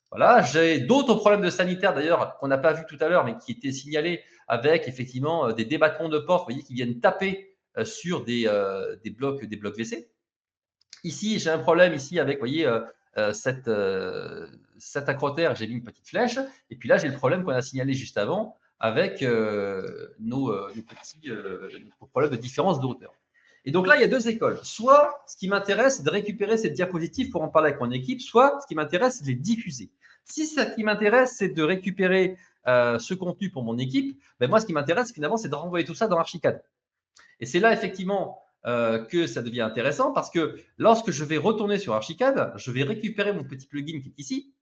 Speaker 3: Voilà, j'ai d'autres problèmes de sanitaire d'ailleurs qu'on n'a pas vu tout à l'heure, mais qui étaient signalés avec effectivement des débattements de porte, vous voyez, qui viennent taper sur des blocs WC. Ici, j'ai un problème ici avec, vous voyez, cet acrotère, j'ai mis une petite flèche. Et puis là, j'ai le problème qu'on a signalé juste avant avec nos problèmes de différence de hauteur. Et donc là, il y a 2 écoles. Soit ce qui m'intéresse, c'est de récupérer cette diapositive pour en parler avec mon équipe, soit ce qui m'intéresse, c'est de les diffuser. Si ce qui m'intéresse, c'est de récupérer ce contenu pour mon équipe, ben moi, ce qui m'intéresse finalement, c'est de renvoyer tout ça dans Archicad. Et c'est là effectivement que ça devient intéressant parce que lorsque je vais retourner sur Archicad, je vais récupérer mon petit plugin qui est ici.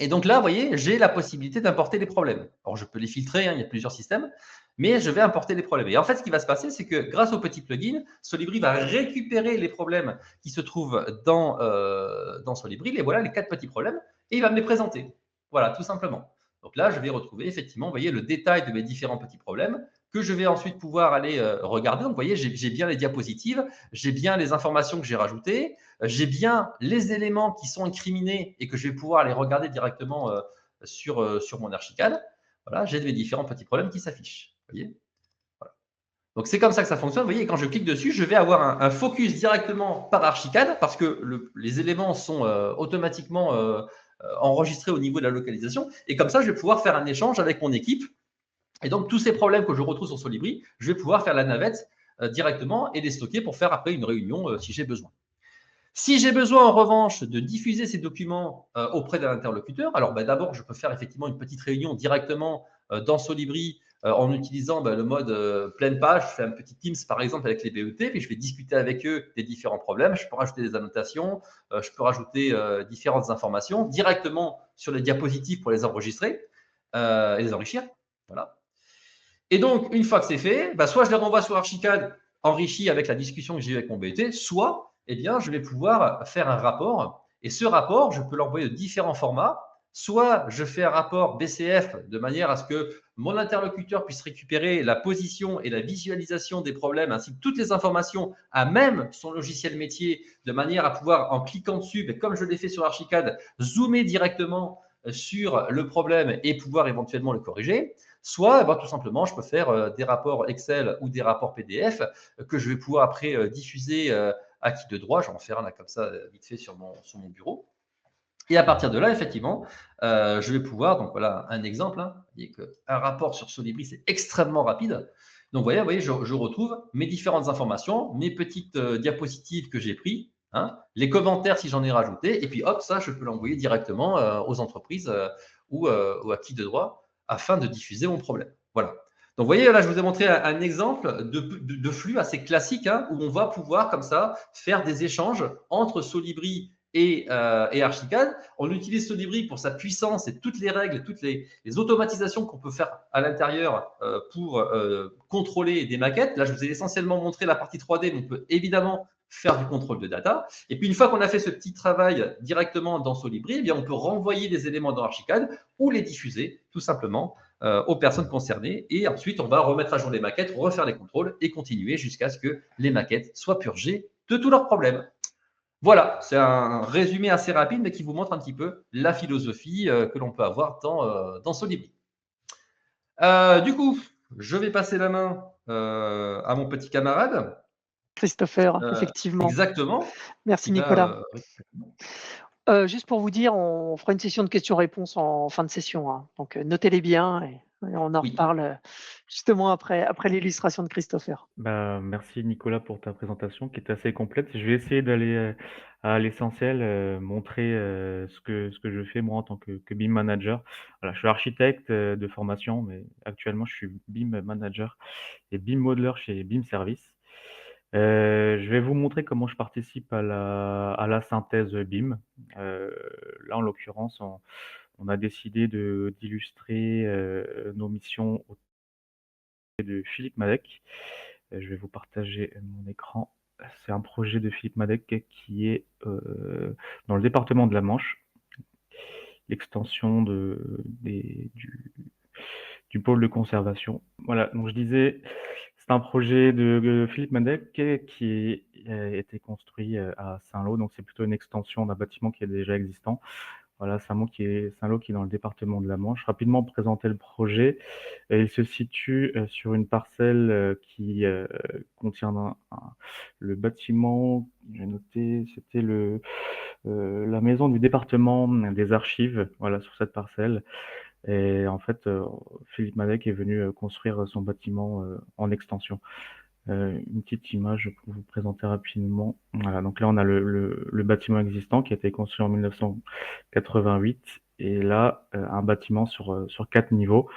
Speaker 3: Et donc là, vous voyez, j'ai la possibilité d'importer les problèmes. Alors, je peux les filtrer, hein, il y a plusieurs systèmes, mais je vais importer les problèmes. Et en fait, ce qui va se passer, c'est que grâce au petit plugin, Solibri va récupérer les problèmes qui se trouvent dans Solibri. Et voilà les 4 petits problèmes, et il va me les présenter. Voilà, tout simplement. Donc là, je vais retrouver effectivement, vous voyez, le détail de mes différents petits problèmes que je vais ensuite pouvoir aller regarder. Donc, vous voyez, j'ai bien les diapositives, j'ai bien les informations que j'ai rajoutées, j'ai bien les éléments qui sont incriminés et que je vais pouvoir aller regarder directement sur mon Archicad. Voilà, j'ai mes différents petits problèmes qui s'affichent. Vous voyez, voilà. Donc, c'est comme ça que ça fonctionne. Vous voyez, quand je clique dessus, je vais avoir un focus directement par Archicad parce que les éléments sont automatiquement enregistrés au niveau de la localisation. Et comme ça, je vais pouvoir faire un échange avec mon équipe. Et donc, tous ces problèmes que je retrouve sur Solibri, je vais pouvoir faire la navette directement et les stocker pour faire après une réunion si j'ai besoin. Si j'ai besoin, en revanche, de diffuser ces documents auprès d'un interlocuteur, alors d'abord, je peux faire effectivement une petite réunion directement dans Solibri en utilisant le mode pleine page. Je fais un petit Teams, par exemple, avec les BET, puis je vais discuter avec eux des différents problèmes. Je peux rajouter des annotations, je peux rajouter différentes informations directement sur les diapositives pour les enregistrer et les enrichir. Voilà. Et donc, une fois que c'est fait, soit je les renvoie sur Archicad enrichi avec la discussion que j'ai eue avec mon BET, soit je vais pouvoir faire un rapport. Et ce rapport, je peux l'envoyer de différents formats. Soit je fais un rapport BCF de manière à ce que mon interlocuteur puisse récupérer la position et la visualisation des problèmes ainsi que toutes les informations à même son logiciel métier de manière à pouvoir, en cliquant dessus, comme je l'ai fait sur Archicad, zoomer directement sur le problème et pouvoir éventuellement le corriger. Soit, tout simplement, je peux faire des rapports Excel ou des rapports PDF que je vais pouvoir après diffuser à qui de droit. J'en fais un là comme ça, vite fait sur mon bureau. Et à partir de là, effectivement, je vais pouvoir, donc voilà un exemple, un rapport sur Solibri, c'est extrêmement rapide. Donc, vous voyez, je retrouve mes différentes informations, mes petites diapositives que j'ai prises, les commentaires si j'en ai rajouté, et puis hop, ça, je peux l'envoyer directement aux entreprises ou à qui de droit afin de diffuser mon problème. Voilà. Donc, vous voyez, là, je vous ai montré un exemple de flux assez classique où on va pouvoir, comme ça, faire des échanges entre Solibri et Archicad. On utilise Solibri pour sa puissance et toutes les règles, toutes les automatisations qu'on peut faire à l'intérieur pour contrôler des maquettes. Là, je vous ai essentiellement montré la partie 3D, mais on peut évidemment faire du contrôle de data. Et puis, une fois qu'on a fait ce petit travail directement dans Solibri, on peut renvoyer des éléments dans Archicad ou les diffuser tout simplement aux personnes concernées. Et ensuite, on va remettre à jour les maquettes, refaire les contrôles et continuer jusqu'à ce que les maquettes soient purgées de tous leurs problèmes. Voilà, c'est un résumé assez rapide, mais qui vous montre un petit peu la philosophie que l'on peut avoir dans Solibri. Du coup, je vais passer la main à mon petit camarade.
Speaker 1: Christopher, effectivement.
Speaker 3: Exactement.
Speaker 1: Merci
Speaker 3: Qui va,
Speaker 1: Nicolas. Juste pour vous dire, on fera une session de questions-réponses en fin de session, hein, donc notez-les bien et on en
Speaker 3: oui,
Speaker 1: reparle, justement après l'illustration de Christopher.
Speaker 4: Bah, merci Nicolas pour ta présentation qui est assez complète. Je vais essayer d'aller à l'essentiel, montrer ce que je fais moi en tant que BIM manager. Voilà, je suis architecte de formation, mais actuellement je suis BIM manager et BIM modeler chez BIM Service. Je vais vous montrer comment je participe à la synthèse BIM. Là, en l'occurrence, on a décidé d'illustrer nos missions au de Philippe Madec. Je vais vous partager mon écran. C'est un projet de Philippe Madec qui est dans le département de la Manche, l'extension du pôle de conservation. Voilà, donc je disais, c'est un projet de Philippe Madec qui a été construit à Saint-Lô, donc c'est plutôt une extension d'un bâtiment qui est déjà existant. Voilà, Saint-Lô qui est dans le département de la Manche. Rapidement présenter le projet. Il se situe sur une parcelle qui contient le bâtiment, j'ai noté, c'était la maison du département des archives, voilà, sur cette parcelle. Et en fait, Philippe Madec est venu construire son bâtiment en extension. Une petite image pour vous présenter rapidement. Voilà, donc là on a le bâtiment existant qui a été construit en 1988 et là un bâtiment sur 4 niveaux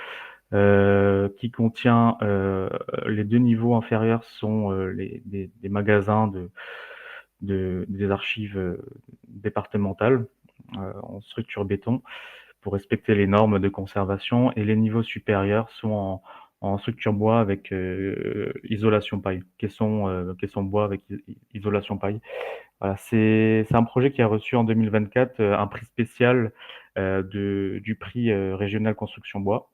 Speaker 4: qui contient les 2 niveaux inférieurs sont des magasins des archives départementales en structure béton pour respecter les normes de conservation et les niveaux supérieurs sont en structure bois avec isolation paille, caisson bois avec isolation paille. Voilà, c'est un projet qui a reçu en 2024 un prix spécial du prix régional construction bois.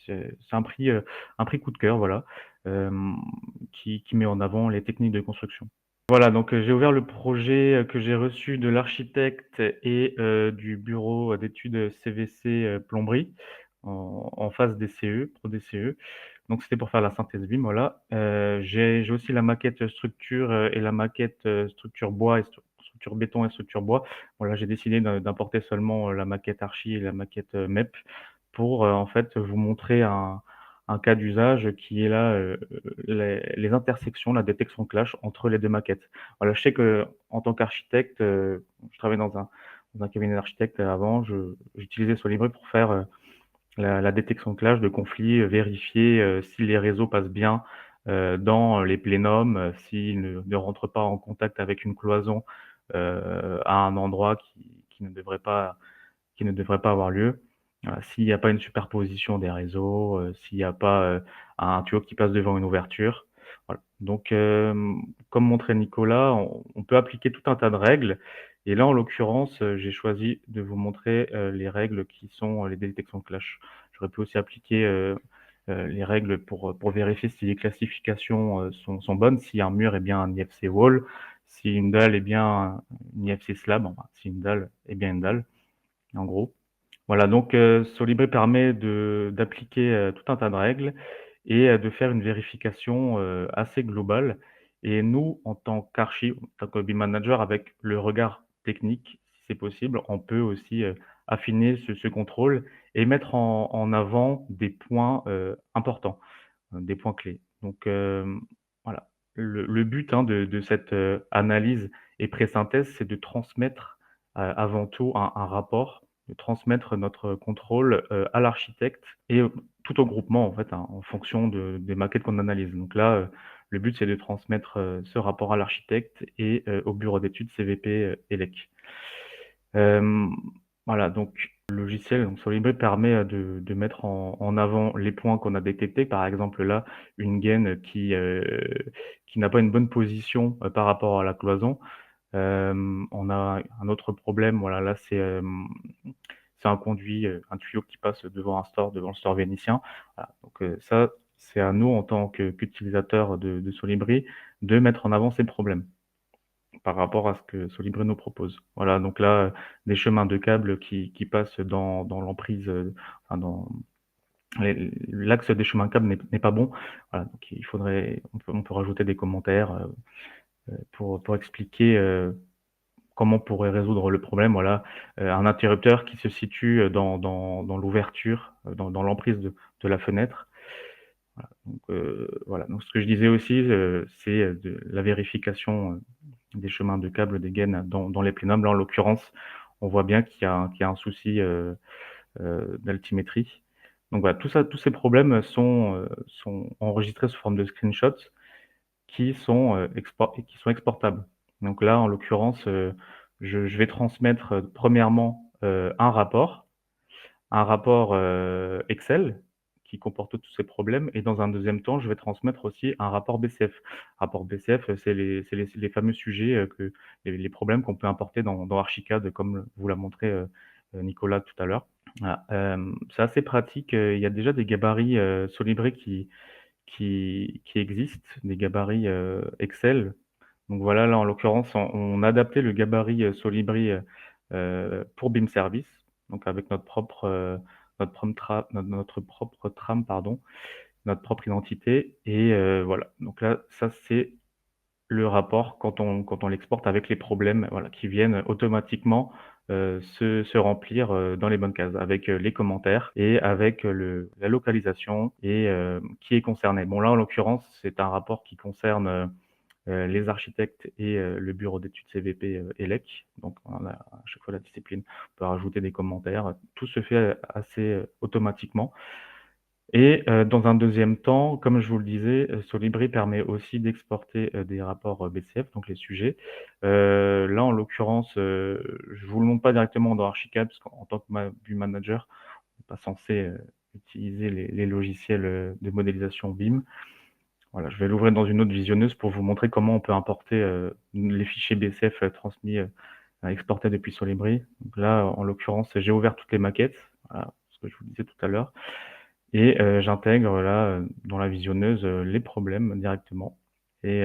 Speaker 4: C'est un prix coup de cœur, voilà, euh, qui met en avant les techniques de construction. Voilà, donc j'ai ouvert le projet que j'ai reçu de l'architecte et du bureau d'études CVC plomberie en phase DCE, pro DCE. Donc c'était pour faire la synthèse BIM, voilà. J'ai aussi la maquette structure et la maquette structure bois et structure béton et structure bois. Voilà, j'ai décidé d'importer seulement la maquette archi et la maquette MEP pour en fait vous montrer un cas d'usage qui est là les intersections, la détection clash entre les deux maquettes. Voilà, je sais que en tant qu'architecte, je travaillais dans un cabinet d'architecte avant, j'utilisais Solibri pour faire la détection clash de conflits, vérifier si les réseaux passent bien dans les plénums, s'ils ne rentrent pas en contact avec une cloison à un endroit qui ne devrait pas avoir lieu. S'il n'y a pas une superposition des réseaux, s'il n'y a pas un tuyau qui passe devant une ouverture. Voilà. Donc, comme montrait Nicolas, on peut appliquer tout un tas de règles. Et là, en l'occurrence, j'ai choisi de vous montrer les règles qui sont les détections de clash. J'aurais pu aussi appliquer les règles pour vérifier si les classifications sont bonnes, si un mur est bien un IFC wall, si une dalle est bien une IFC slab, enfin, si une dalle est bien une dalle, en gros. Voilà, donc Solibri permet d'appliquer tout un tas de règles et de faire une vérification assez globale. Et nous, en tant qu'archi, en tant que BIM manager, avec le regard technique, si c'est possible, on peut aussi affiner ce contrôle et mettre en avant des points importants, des points clés. Donc voilà, le but de cette analyse et pré-synthèse, c'est de transmettre avant tout un rapport, de transmettre notre contrôle à l'architecte et tout au groupement en fait, hein, en fonction des maquettes qu'on analyse. Donc là, le but c'est de transmettre ce rapport à l'architecte et au bureau d'études CVP ELEC. Voilà, donc le logiciel, donc Solibri permet de mettre en avant les points qu'on a détectés. Par exemple là, une gaine qui n'a pas une bonne position par rapport à la cloison. On a un autre problème, voilà, là c'est c'est un conduit, un tuyau qui passe devant le store vénitien. Voilà, donc ça, c'est à nous en tant qu'utilisateurs de Solibri de mettre en avant ces problèmes par rapport à ce que Solibri nous propose. Voilà, donc là, des chemins de câbles qui passent dans l'emprise, enfin l'axe des chemins de câbles n'est pas bon. Voilà, donc on peut rajouter des commentaires pour expliquer comment on pourrait résoudre le problème. Voilà, un interrupteur qui se situe dans l'ouverture, dans l'emprise de la fenêtre. Voilà, donc ce que je disais aussi, c'est de la vérification des chemins de câbles, des gaines dans les plénums. Là, en l'occurrence, on voit bien qu'il y a un souci d'altimétrie. Donc voilà, tous ces problèmes sont enregistrés sous forme de screenshots qui sont exportables. Donc là, en l'occurrence, je vais transmettre premièrement un rapport Excel qui comporte tous ces problèmes, et dans un deuxième temps, je vais transmettre aussi un rapport BCF. Rapport BCF, c'est les fameux sujets, les problèmes qu'on peut importer dans Archicad, comme vous l'a montré Nicolas tout à l'heure. Voilà, c'est assez pratique. Il y a déjà des gabarits Solibri qui existent, des gabarits Excel. Donc voilà, là en l'occurrence, on a adapté le gabarit Solibri pour BIM Service, donc avec notre propre trame, pardon, notre propre identité. Et voilà, donc là, ça c'est le rapport quand on l'exporte avec les problèmes, voilà, qui viennent automatiquement se remplir dans les bonnes cases, avec les commentaires et avec la localisation et qui est concerné. Bon là, en l'occurrence, c'est un rapport qui concerne les architectes et le bureau d'études CVP ELEC. Donc on a à chaque fois la discipline, on peut rajouter des commentaires. Tout se fait assez automatiquement. Et dans un deuxième temps, comme je vous le disais, Solibri permet aussi d'exporter des rapports BCF, donc les sujets. Là, en l'occurrence, je vous le montre pas directement dans Archicad, parce qu'en tant que BIM manager, on n'est pas censé utiliser les logiciels de modélisation BIM. Voilà, je vais l'ouvrir dans une autre visionneuse pour vous montrer comment on peut importer les fichiers BCF transmis, exportés depuis Solibri. Donc là, en l'occurrence, j'ai ouvert toutes les maquettes, voilà, ce que je vous disais tout à l'heure. Et j'intègre là, dans la visionneuse, les problèmes directement. Et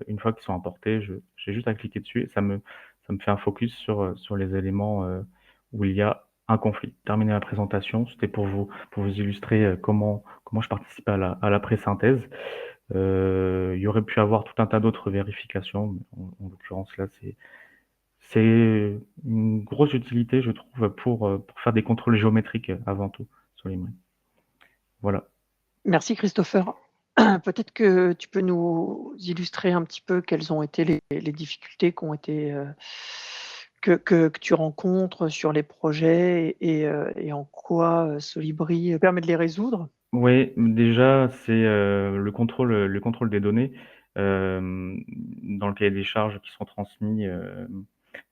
Speaker 4: une fois qu'ils sont importés, j'ai juste à cliquer dessus et ça me fait un focus sur les éléments où il y a un conflit. Terminer la présentation, c'était pour vous illustrer comment je participe à la pré-synthèse. Il y aurait pu avoir tout un tas d'autres vérifications, mais en l'occurrence là, c'est une grosse utilité, je trouve, pour faire des contrôles géométriques avant tout sur les mains. Voilà.
Speaker 1: Merci Christopher. Peut-être que tu peux nous illustrer un petit peu quelles ont été les difficultés qui ont été, que tu rencontres sur les projets et en quoi Solibri permet de les résoudre?
Speaker 4: Oui, déjà, c'est le contrôle des données dans le cahier des charges qui sont transmis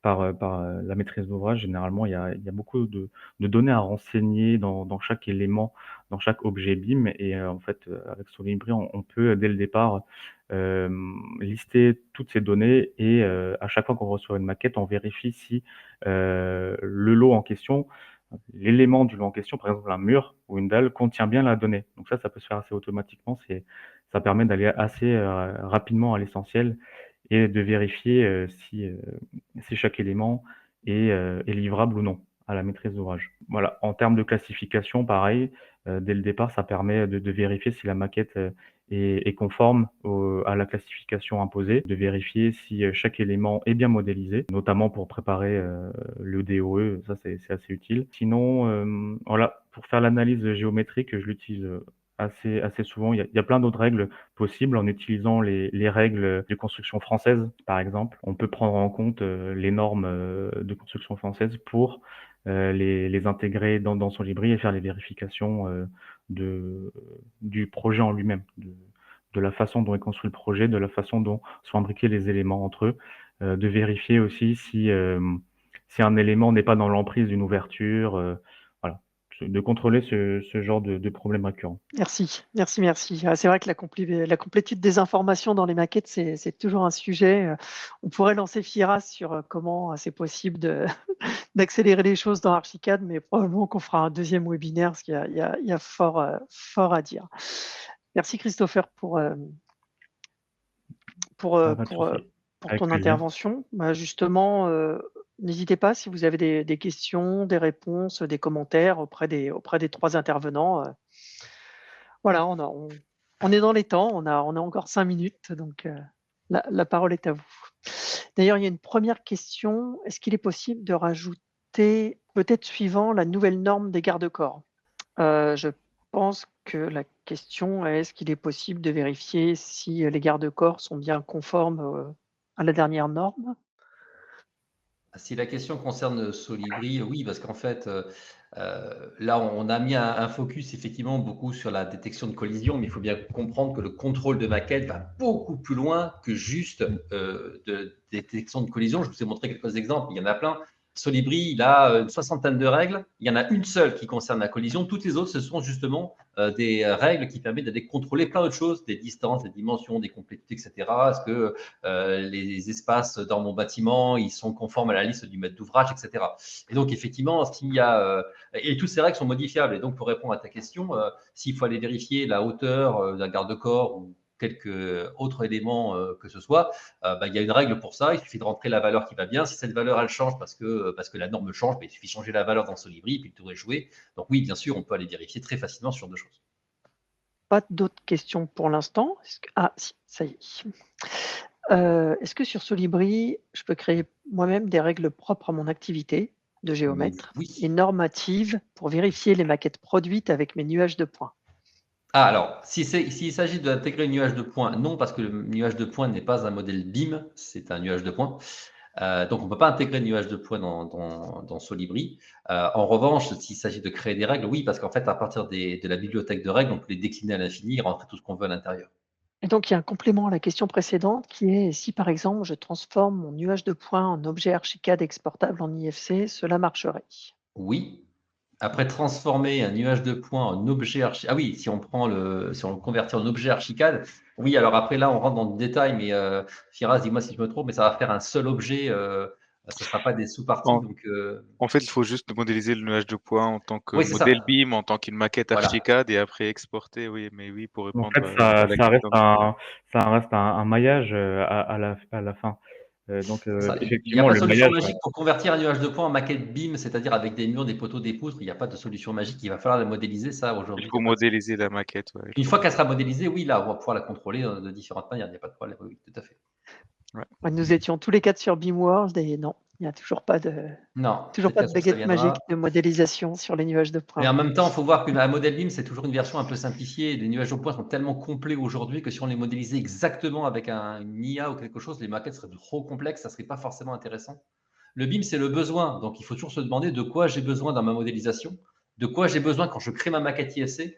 Speaker 4: par la maîtrise d'ouvrage. Généralement, il y a beaucoup de données à renseigner dans chaque élément, dans chaque objet BIM. Et en fait, avec Solibri, on peut dès le départ lister toutes ces données. Et à chaque fois qu'on reçoit une maquette, on vérifie si le lot en question, l'élément du lot en question, par exemple un mur ou une dalle, contient bien la donnée. Donc ça peut se faire assez automatiquement. Ça permet d'aller assez rapidement à l'essentiel et de vérifier si chaque élément est livrable ou non à la maîtrise d'ouvrage. Voilà. En termes de classification, pareil, dès le départ, ça permet de vérifier si la maquette est conforme à la classification imposée, de vérifier si chaque élément est bien modélisé, notamment pour préparer le DOE, ça c'est assez utile. Sinon, voilà, pour faire l'analyse géométrique, je l'utilise assez souvent. Il y a plein d'autres règles possibles en utilisant les règles de construction française, par exemple. On peut prendre en compte les normes de construction française pour les intégrer dans Solibri et faire les vérifications du projet en lui-même, de la façon dont est construit le projet, de la façon dont sont imbriqués les éléments entre eux, de vérifier aussi si un élément n'est pas dans l'emprise d'une ouverture. Voilà, de contrôler ce genre de problème récurrent.
Speaker 1: Merci, merci, merci. Ah, c'est vrai que la complétude des informations dans les maquettes, c'est toujours un sujet. On pourrait lancer Firas sur comment c'est possible d'accélérer les choses dans Archicad, mais probablement qu'on fera un deuxième webinaire parce qu'il y a fort à dire. Merci Christopher pour,
Speaker 4: Ah, pas de souci.
Speaker 1: pour
Speaker 4: Avec
Speaker 1: ton
Speaker 4: plaisir.
Speaker 1: intervention. Bah, justement, n'hésitez pas si vous avez des questions, des réponses, des commentaires auprès des 3 intervenants. Voilà, on est dans les temps, on a encore 5 minutes, donc la parole est à vous. D'ailleurs, il y a une première question. Est-ce qu'il est possible de rajouter, peut-être suivant la nouvelle norme des garde-corps? Je pense que la question est: est-ce qu'il est possible de vérifier si les garde-corps sont bien conformes, à la dernière norme?
Speaker 3: Si la question concerne Solibri, oui, parce qu'en fait, là, on a mis un focus effectivement beaucoup sur la détection de collision, mais il faut bien comprendre que le contrôle de maquette va beaucoup plus loin que juste de détection de collision. Je vous ai montré quelques exemples, il y en a plein. Solibri, il a une soixantaine de règles. Il y en a une seule qui concerne la collision. Toutes les autres, ce sont justement des règles qui permettent d'aller contrôler plein d'autres choses, des distances, des dimensions, des complétudes, etc. Est-ce que les espaces dans mon bâtiment, ils sont conformes à la liste du maître d'ouvrage, etc. Et donc, effectivement, s'il y a, et toutes ces règles sont modifiables. Et donc, pour répondre à ta question, s'il faut aller vérifier la hauteur d'un garde-corps ou quelques autres éléments que ce soit, il y a une règle pour ça. Il suffit de rentrer la valeur qui va bien. Si cette valeur, elle change parce que la norme change, il suffit de changer la valeur dans Solibri et puis le tour est joué. Donc oui, bien sûr, on peut aller vérifier très facilement sur deux choses.
Speaker 1: Pas d'autres questions pour l'instant. Ah si, ça y est. Est-ce que sur Solibri, je peux créer moi-même des règles propres à mon activité de géomètre et
Speaker 3: Oui.
Speaker 1: normatives pour vérifier les maquettes produites avec mes nuages de points?
Speaker 3: Ah, alors, s'il s'agit d'intégrer un nuage de points, non, parce que le nuage de points n'est pas un modèle BIM, c'est un nuage de points. Donc, on ne peut pas intégrer de nuage de points dans Solibri. En revanche, s'il s'agit de créer des règles, oui, parce qu'en fait, à partir de la bibliothèque de règles, on peut les décliner à l'infini et rentrer tout ce qu'on veut à l'intérieur.
Speaker 1: Et donc, il y a un complément à la question précédente qui est: si par exemple je transforme mon nuage de points en objet Archicad exportable en IFC, cela marcherait?
Speaker 3: Oui. Après, transformer un nuage de points en objet Archicad. Ah oui, si on le convertit en objet Archicad, oui, alors après là, on rentre dans le détail, mais Firas, dis-moi si je me trompe, mais ça va faire un seul objet, ça ne sera pas des sous-parties.
Speaker 2: En,
Speaker 3: Donc,
Speaker 2: en fait, il faut juste modéliser le nuage de points en tant que
Speaker 3: oui, c'est
Speaker 2: modèle
Speaker 3: ça.
Speaker 2: BIM, en tant qu'une maquette
Speaker 3: Voilà.
Speaker 2: Archicad et après exporter. Oui, mais oui, pour
Speaker 4: En
Speaker 2: répondre
Speaker 4: fait,
Speaker 2: à la
Speaker 4: ça reste
Speaker 2: question.
Speaker 4: un maillage à la fin. Donc,
Speaker 3: C'est ça. Il n'y a
Speaker 4: effectivement,
Speaker 3: pas de
Speaker 4: le
Speaker 3: solution
Speaker 4: maillage,
Speaker 3: magique pour convertir un nuage de points en maquette BIM, c'est-à-dire avec des murs, des poteaux, des poutres. Il n'y a pas de solution magique. Il va falloir la modéliser. Ça,
Speaker 2: Il
Speaker 3: aujourd'hui, il
Speaker 2: faut
Speaker 3: n'y a pas de solution.
Speaker 2: modéliser la maquette. Ouais,
Speaker 3: Une fois qu'elle sera modélisée, oui, là, on va pouvoir la contrôler de différentes manières. Il n'y a pas de problème. Oui, tout à fait.
Speaker 2: ouais.
Speaker 1: Ouais, nous étions tous les 4 sur BeamWorld et non, il n'y a toujours pas de
Speaker 3: Non, peut-être que ça
Speaker 1: baguette magique
Speaker 3: viendra.
Speaker 1: de modélisation sur les nuages de
Speaker 3: Mais
Speaker 1: points.
Speaker 3: en même temps, il faut voir qu'un modèle BIM, c'est toujours une version un peu simplifiée. Les nuages au point sont tellement complets aujourd'hui que si on les modélisait exactement avec une IA ou quelque chose, les maquettes seraient trop complexes, ça ne serait pas forcément intéressant. Le BIM, c'est le besoin. Donc, il faut toujours se demander de quoi j'ai besoin dans ma modélisation, de quoi j'ai besoin quand je crée ma maquette ISC,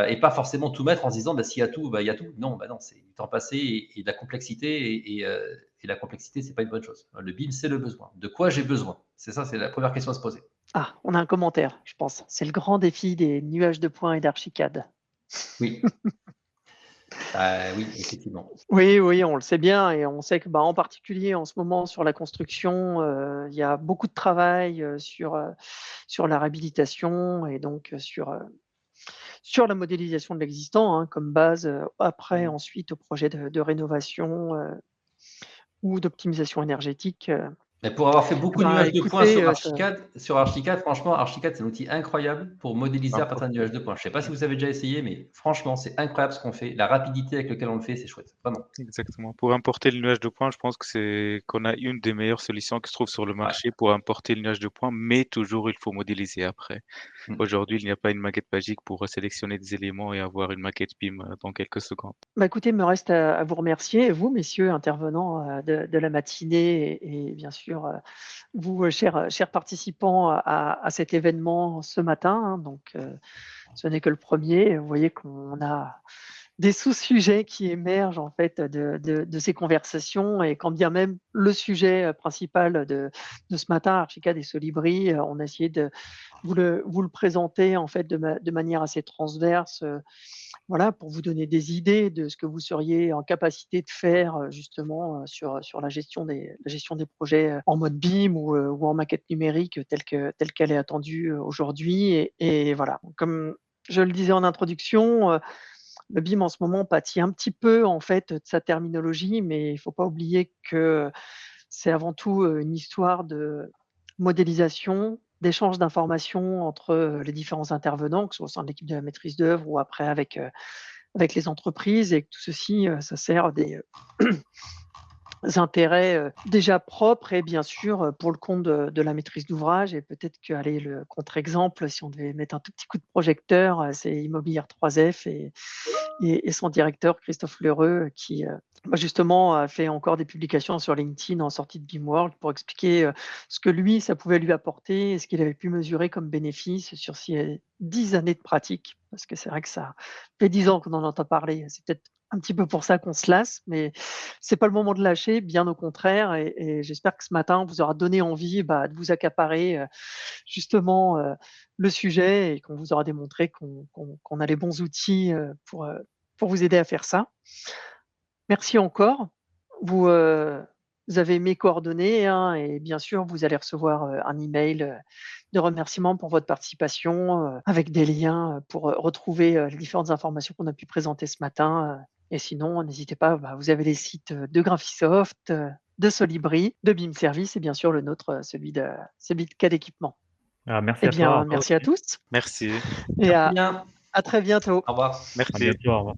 Speaker 3: et pas forcément tout mettre en se disant, s'il y a tout, il y a tout. Non, non, c'est du temps passé et de la complexité. Et la complexité, ce n'est pas une bonne chose. Le BIM, c'est le besoin. De quoi j'ai besoin? C'est ça, c'est la première question à se poser.
Speaker 1: Ah, on a un commentaire, je pense. C'est le grand défi des nuages de points et d'Archicad.
Speaker 3: Oui. Oui, effectivement.
Speaker 1: Oui, oui, on le sait bien et on sait que, en particulier en ce moment sur la construction, il y a beaucoup de travail, sur la réhabilitation et donc, sur la modélisation de l'existant, hein, comme base, après ensuite au projet de rénovation, ou d'optimisation énergétique.
Speaker 3: Mais pour avoir fait beaucoup de nuages de points
Speaker 1: Écoutez,
Speaker 3: sur Archicad, franchement, Archicad, c'est un outil incroyable pour modéliser à partir de
Speaker 2: Importer.
Speaker 3: nuages de points. Je ne sais pas si vous avez déjà essayé, mais franchement, c'est incroyable ce qu'on fait. La rapidité avec laquelle on le fait, c'est chouette. Vraiment.
Speaker 2: Exactement. Pour importer le nuage de points, je pense que c'est qu'on a une des meilleures solutions qui se trouve sur le
Speaker 3: Ouais.
Speaker 2: marché pour importer le nuage de points, mais toujours il faut modéliser après.
Speaker 3: Mm.
Speaker 2: Aujourd'hui, il n'y a pas une maquette magique pour sélectionner des éléments et avoir une maquette BIM dans quelques secondes.
Speaker 1: écoutez, il me reste à vous remercier, vous, messieurs intervenants, de la matinée et bien sûr, vous, chers participants à cet événement ce matin, hein. Donc, ce n'est que le premier. Vous voyez qu'on a des sous-sujets qui émergent en fait de ces conversations et quand bien même le sujet principal de ce matin, Archicad et Solibri, on a essayé de vous le présenter en fait de manière assez transverse, voilà, pour vous donner des idées de ce que vous seriez en capacité de faire justement sur la gestion des projets en mode BIM ou en maquette numérique telle qu'elle est attendue aujourd'hui. Et voilà, comme je le disais en introduction, le BIM en ce moment pâtit un petit peu en fait de sa terminologie, mais il ne faut pas oublier que c'est avant tout une histoire de modélisation, d'échange d'informations entre les différents intervenants, que ce soit au sein de l'équipe de la maîtrise d'œuvre ou après avec les entreprises, et que tout ceci, ça sert des intérêts déjà propres et bien sûr pour le compte de la maîtrise d'ouvrage. Et peut-être que, allez, le contre-exemple, si on devait mettre un tout petit coup de projecteur, c'est Immobilière 3F et son directeur Christophe Lheureux qui justement a fait encore des publications sur LinkedIn en sortie de BIMworld pour expliquer ce que lui, ça pouvait lui apporter et ce qu'il avait pu mesurer comme bénéfice sur ces 10 années de pratique. Parce que c'est vrai que ça fait 10 ans qu'on en entend parler. C'est peut-être un petit peu pour ça qu'on se lasse, mais c'est pas le moment de lâcher, bien au contraire. Et j'espère que ce matin, on vous aura donné envie de vous accaparer justement le sujet et qu'on vous aura démontré qu'on a les bons outils pour vous aider à faire ça. Merci encore. Vous avez mes coordonnées, hein, et bien sûr, vous allez recevoir un email de remerciement pour votre participation avec des liens pour retrouver les différentes informations qu'on a pu présenter ce matin. Et sinon, n'hésitez pas, vous avez les sites de Graphisoft, de Solibri, de BIM Service et bien sûr le nôtre, celui de CAD Équipement.
Speaker 4: Merci
Speaker 1: Eh
Speaker 4: à toi.
Speaker 1: bien, merci à tous
Speaker 2: Merci.
Speaker 1: et
Speaker 3: Merci bien.
Speaker 1: à très bientôt.
Speaker 3: Au revoir.
Speaker 4: À
Speaker 2: Merci.
Speaker 4: bientôt. Au revoir.